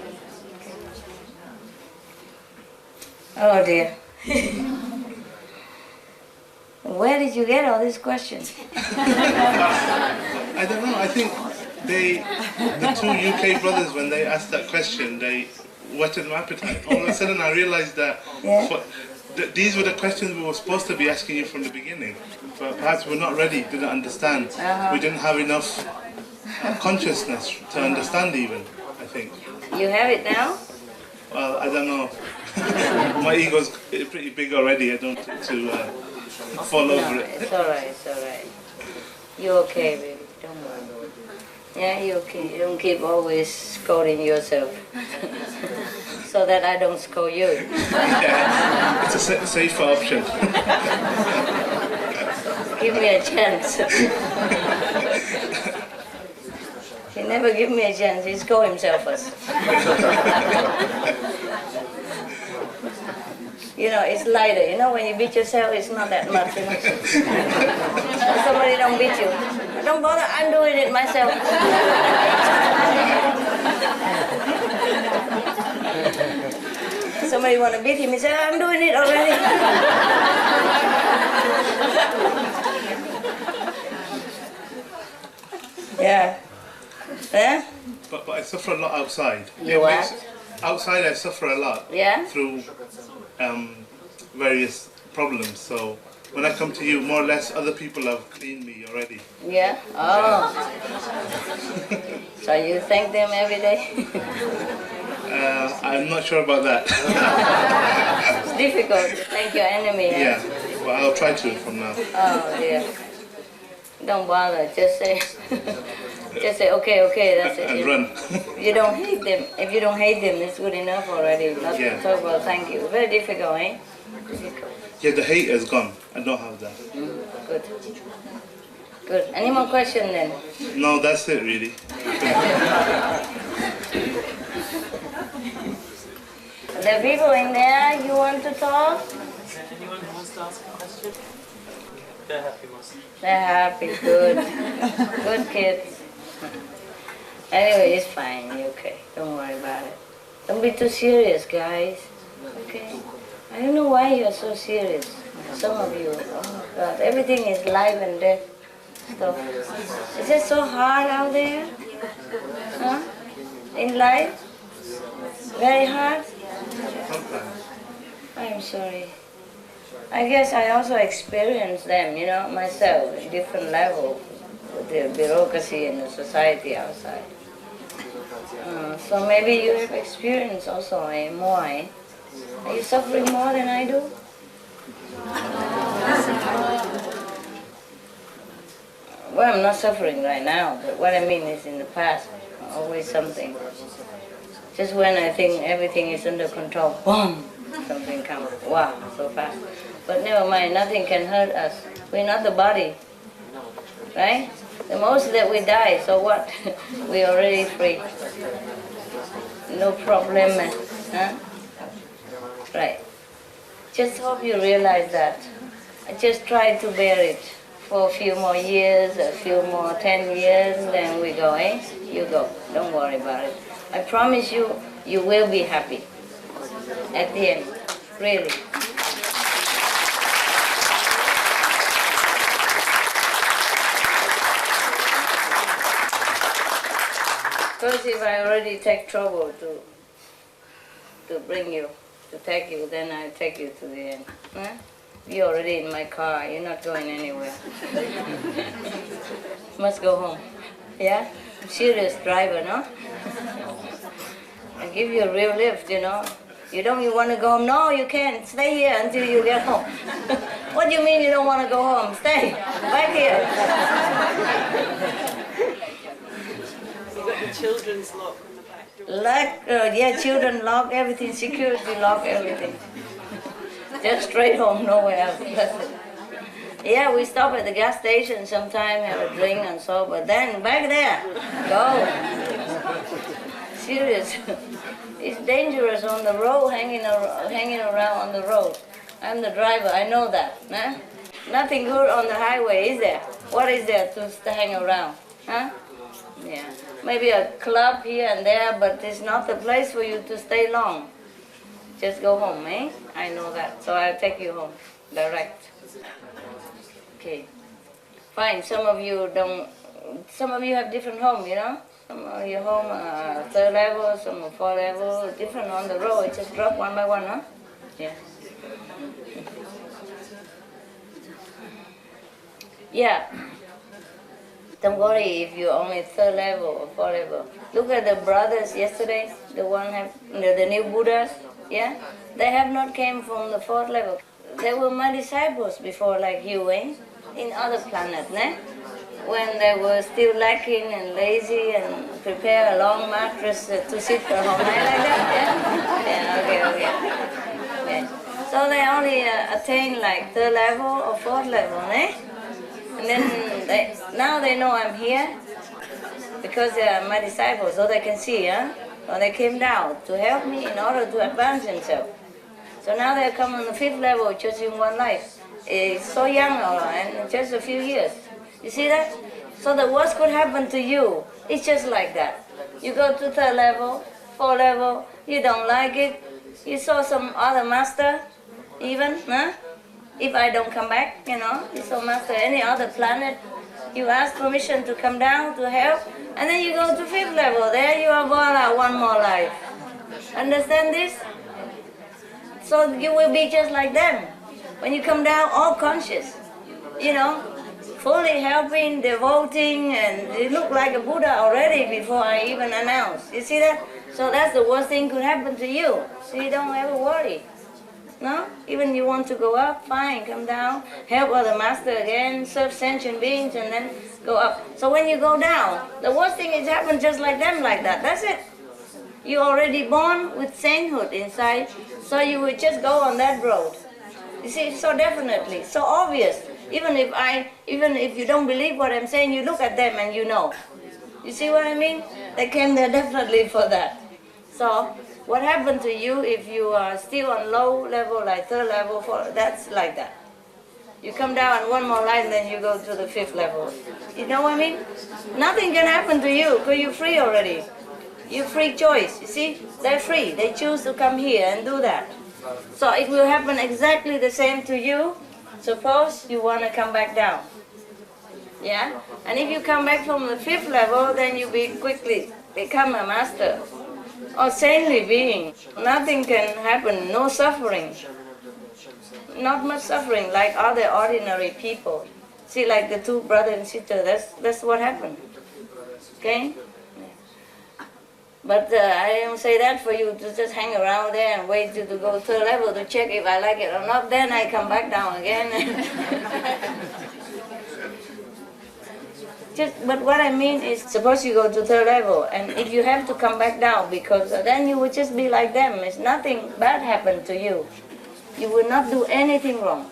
Oh dear. Where did you get all these questions? I don't know. I think the two UK brothers, when they asked that question, they whetted my appetite. All of a sudden, I realized that these were the questions we were supposed to be asking you from the beginning. But perhaps we're not ready, didn't understand. We didn't have enough consciousness to understand even, I think. You have it now? Well, I don't know. My ego's pretty big already. I don't need to fall over it. It's all right, it's all right. You're okay, baby. Don't worry. Yeah, you're okay. You don't keep always scolding yourself. So that I don't scold you. Yeah, it's a safer option. Give me a chance. He never give me a chance. He scold himself first. It's lighter. When you beat yourself, it's not that much. Somebody don't beat you. Don't bother, I'm doing it myself. Somebody want to beat him, he said, I'm doing it already. Yeah. Yeah? But I suffer a lot outside. You what? Outside I suffer a lot. Yeah? Through various problems. So when I come to you, more or less, other people have cleaned me already. Yeah? Oh. So you thank them every day? I'm not sure about that. It's difficult to thank your enemy. Yeah, but I'll try to from now. Oh dear. Don't bother. Just say, okay, that's it. And run. You don't hate them. If you don't hate them, it's good enough already. Not to talk about thank you. Very difficult, eh? Difficult. Yeah, the hate is gone. I don't have that. Good. Good. Any more questions then? No, that's it really. There are people in there, you want to talk? Anyone who wants to ask a question? They're happy, Master. They're happy, good. Good kids. Anyway, it's fine, you're okay. Don't worry about it. Don't be too serious, guys. Okay? I don't know why you're so serious. Some of you, oh God, everything is life and death stuff. Is it so hard out there? Huh? In life? Very hard? I'm sorry. I guess I also experienced them, myself, at different level with the bureaucracy and the society outside. So maybe you have experienced also more, eh? Are you suffering more than I do? Well, I'm not suffering right now, but what I mean is in the past, always something. Just when I think everything is under control, boom, something comes. Wow, so fast. But never mind, nothing can hurt us. We're not the body, right? The most that we die, so what? We're already free. No problem, huh? Right. Just hope you realize that. I just try to bear it for a few more years, a few more 10 years, then we go, eh? You go. Don't worry about it. I promise you, you will be happy at the end, really. Because if I already take trouble to bring you, to take you, then I take you to the end. Huh? You're already in my car, you're not going anywhere. Must go home. Yeah? I'm a serious driver, no? I give you a real lift, you know. You want to go home? No, you can't. Stay here until you get home. What do you mean you don't want to go home? Stay. Back here. You got the children's lock on the back door. Yeah, children lock everything, security lock everything. Just straight home, nowhere else. That's it. Yeah, we stop at the gas station sometime, have a drink and so, but then back there, go. Serious. It's dangerous on the road, hanging around on the road. I'm the driver, I know that. Huh? Nothing good on the highway, is there? What is there to hang around? Huh? Yeah. Maybe a club here and there, but it's not the place for you to stay long. Just go home, eh? I know that. So I'll take you home, direct. Okay. Fine. Some of you have different home, you know? Some of your home are 3rd level, some are 4th level, different on the road. It just drop one by one, huh? Yeah. Yeah. Don't worry if you're only 3rd level or 4th level. Look at the brothers yesterday, the new Buddhas, yeah? They have not came from the 4th level. They were my disciples before, like you, eh? In other planets, ne? When they were still lacking and lazy and prepare a long mattress to sit at home, like that, yeah? Yeah, okay. Yeah. So they only attain like 3rd level or 4th level, ne? And then now they know I'm here because they are my disciples, so they can see, huh? So they came down to help me in order to advance themselves. So now they come on the 5th level just in one life. It's so young, and just a few years. You see that? So the worst could happen to you. It's just like that. You go to 3rd level, 4th level, you don't like it. You saw some other master, even, huh? If I don't come back, you know, you saw master any other planet, you ask permission to come down to help, and then you go to 5th level. There you are, voila, one more life. Understand this? So you will be just like them. When you come down, all conscious, you know, fully helping, devoting, and you look like a Buddha already before I even announce. You see that? So that's the worst thing could happen to you. So you don't ever worry. No? Even you want to go up, fine, come down, help other master again, serve sentient beings, and then go up. So when you go down, the worst thing is happen just like them, like that. That's it. You're already born with sainthood inside, so you will just go on that road. You see, so definitely, so obvious. Even if you don't believe what I'm saying, you look at them and you know. You see what I mean? They came there definitely for that. So what happened to you if you are still on low level, like 3rd level, that's like that. You come down one more line, then you go to the 5th level. You know what I mean? Nothing can happen to you because you're free already. You're free choice, you see? They're free. They choose to come here and do that. So it will happen exactly the same to you. Suppose you want to come back down. Yeah? And if you come back from the 5th level, then you quickly become a master. Or saintly being. Nothing can happen, no suffering. Not much suffering like other ordinary people. See, like the 2 brothers and sisters, that's what happened. Okay? But I don't say that for you to just hang around there and wait till to go 3rd level to check if I like it or not. Then I come back down again. But what I mean is, suppose you go to third level, and if you have to come back down, because then you would just be like them. It's nothing bad happened to you. You will not do anything wrong.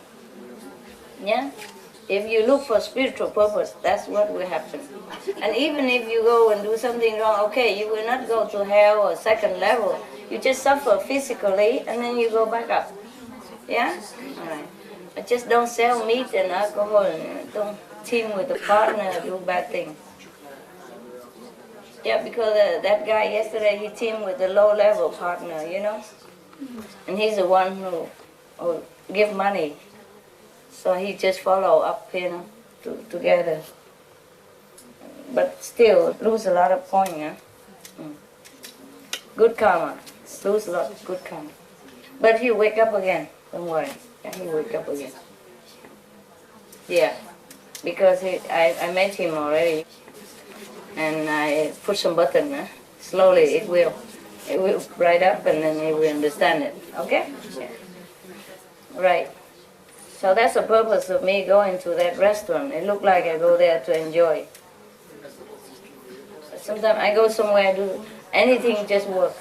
Yeah? If you look for spiritual purpose, that's what will happen. And even if you go and do something wrong, okay, you will not go to hell or second level. You just suffer physically, and then you go back up. Yeah? All right. But just don't sell meat and alcohol, and don't team with a partner, do bad things. Yeah, because that guy yesterday, he teamed with a low-level partner, you know? And he's the one who give money. So he just follow up, you know, together. But still, lose a lot of points, yeah? Good karma. Lose a lot of good karma. But he'll wake up again, don't worry. Yeah, he'll wake up again. Yeah. Because I met him already, and I put some button. Slowly it will bright up, and then he will understand it. Okay? Yeah. Right. So that's the purpose of me going to that restaurant. It looked like I go there to enjoy. Sometimes I go somewhere, do anything, just work.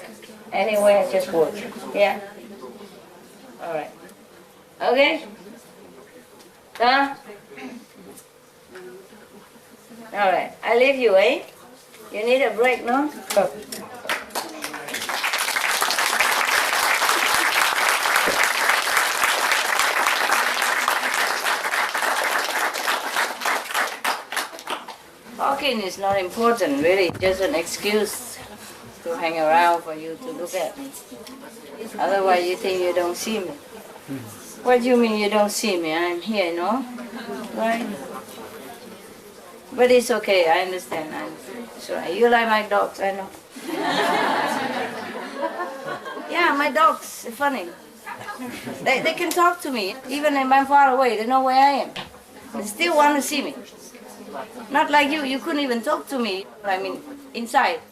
Anywhere, just work. Yeah. All right. Okay. Huh? All right, I leave you, eh? You need a break, no? Go. Talking is not important, really. Just an excuse to hang around for you to look at me. Otherwise, you think you don't see me. What do you mean you don't see me? I'm here, no? Right? But it's okay, I understand. So you like my dogs, I know. Yeah, my dogs are funny. They can talk to me, even if I'm far away, they know where I am. They still want to see me. Not like you couldn't even talk to me, I mean, inside.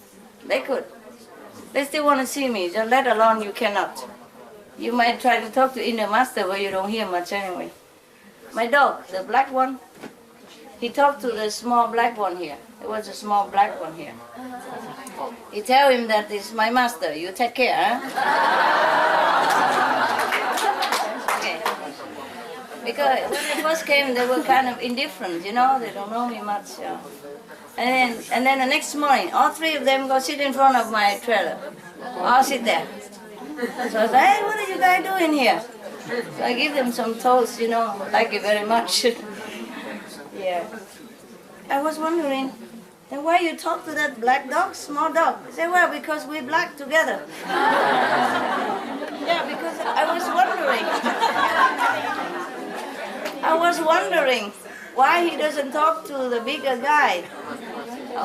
They could. They still want to see me, just let alone you cannot. You might try to talk to inner master, but you don't hear much anyway. My dog, the black one, he talked to the small black one here. There was a small black one here. He tell him that this is my master. You take care, huh? Okay. Because when they first came, they were kind of indifferent, you know. They don't know me much. And then the next morning, all three of them go sit in front of my trailer. All sit there. So I said, hey, what are you guys doing here? So I give them some toast, you know. Thank you very much. Yeah. I was wondering, then why you talk to that black dog, small dog? I said, well, because we're black together. Yeah, because I was wondering why he doesn't talk to the bigger guy.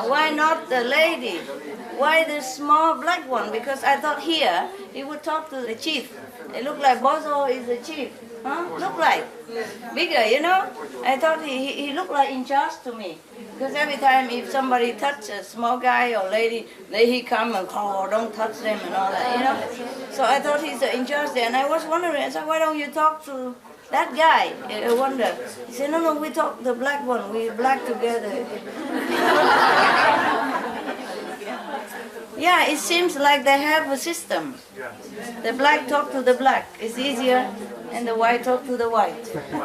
Why not the lady? Why the small black one? Because I thought here he would talk to the chief. It looked like Bozo is the chief. Huh? Look like bigger, you know. I thought he looked like in charge to me, because every time if somebody touch a small guy or lady, then he come and call, oh, don't touch them and all that, you know. So I thought he's in charge there, and I was wondering, I said, why don't you talk to that guy? I wonder. He said, no, we talk the black one. We black together. Yeah, it seems like they have a system. The black talk to the black. It's easier, and the white talk to the white. I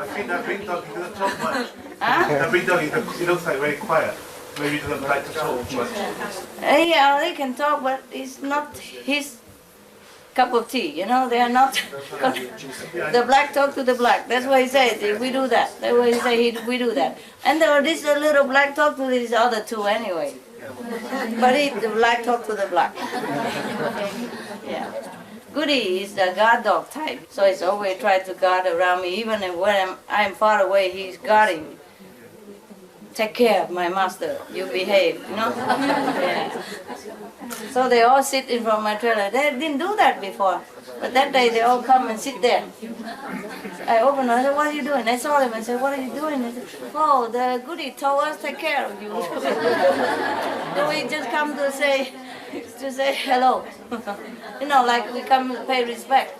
think that big dog, he doesn't talk much. Huh? That big dog, he looks like very quiet. Maybe he doesn't like to talk much. Yeah, they can talk, but it's not his cup of tea, you know. They are not. The black talk to the black. That's why he says we do that. That's why he says we do that. And there this little black talk to these other two anyway. But the black talk to the black. Yeah. Goody is the guard dog type, so he's always trying to guard around me. Even when I'm far away, he's guarding me. Take care of my master, you behave, you know? Yeah. So they all sit in front of my trailer. They didn't do that before, but that day they all come and sit there. I opened, I said, what are you doing? I saw them, I said, what are you doing? They said, oh, the goody told us to take care of you. So we just come to say hello. You know, like we come to pay respect.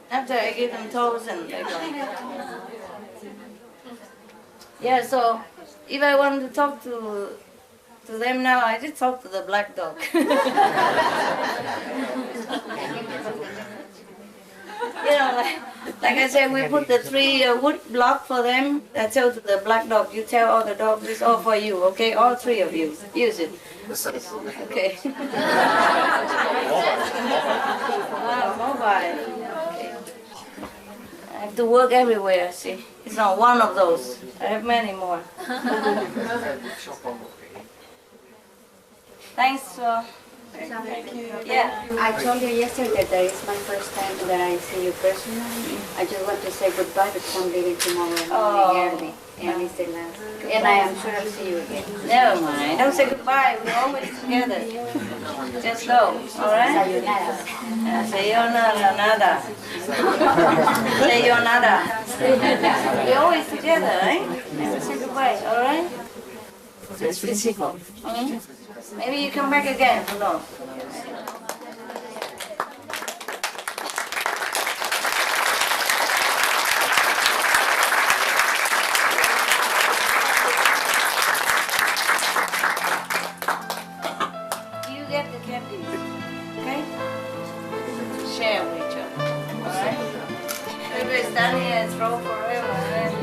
After I give them toes and they go. Yeah, so if I want to talk to them now, I just talk to the black dog. Like I said, we put the 3 wood block for them. I tell to the black dog, you tell all the dogs, it's all for you, okay? All 3 of you, use it. Okay. Mobile. Okay. I have to work everywhere, see? It's not one of those. I have many more. Thanks. Thank you. Yeah. I told you yesterday that it's my first time that I see you personally. I just want to say goodbye because I'm leaving tomorrow morning early. And it's the last. And I am sure I'll see you again. Never mind. Don't say goodbye. We're always together. Just go. Alright? Sayonara. Nada. Sayonara. We're always together, right? Never say goodbye. Alright? Maybe you come back again. Hold on. You get the candies, okay? Share with each other, alright? Everybody stand here and throw forever, right?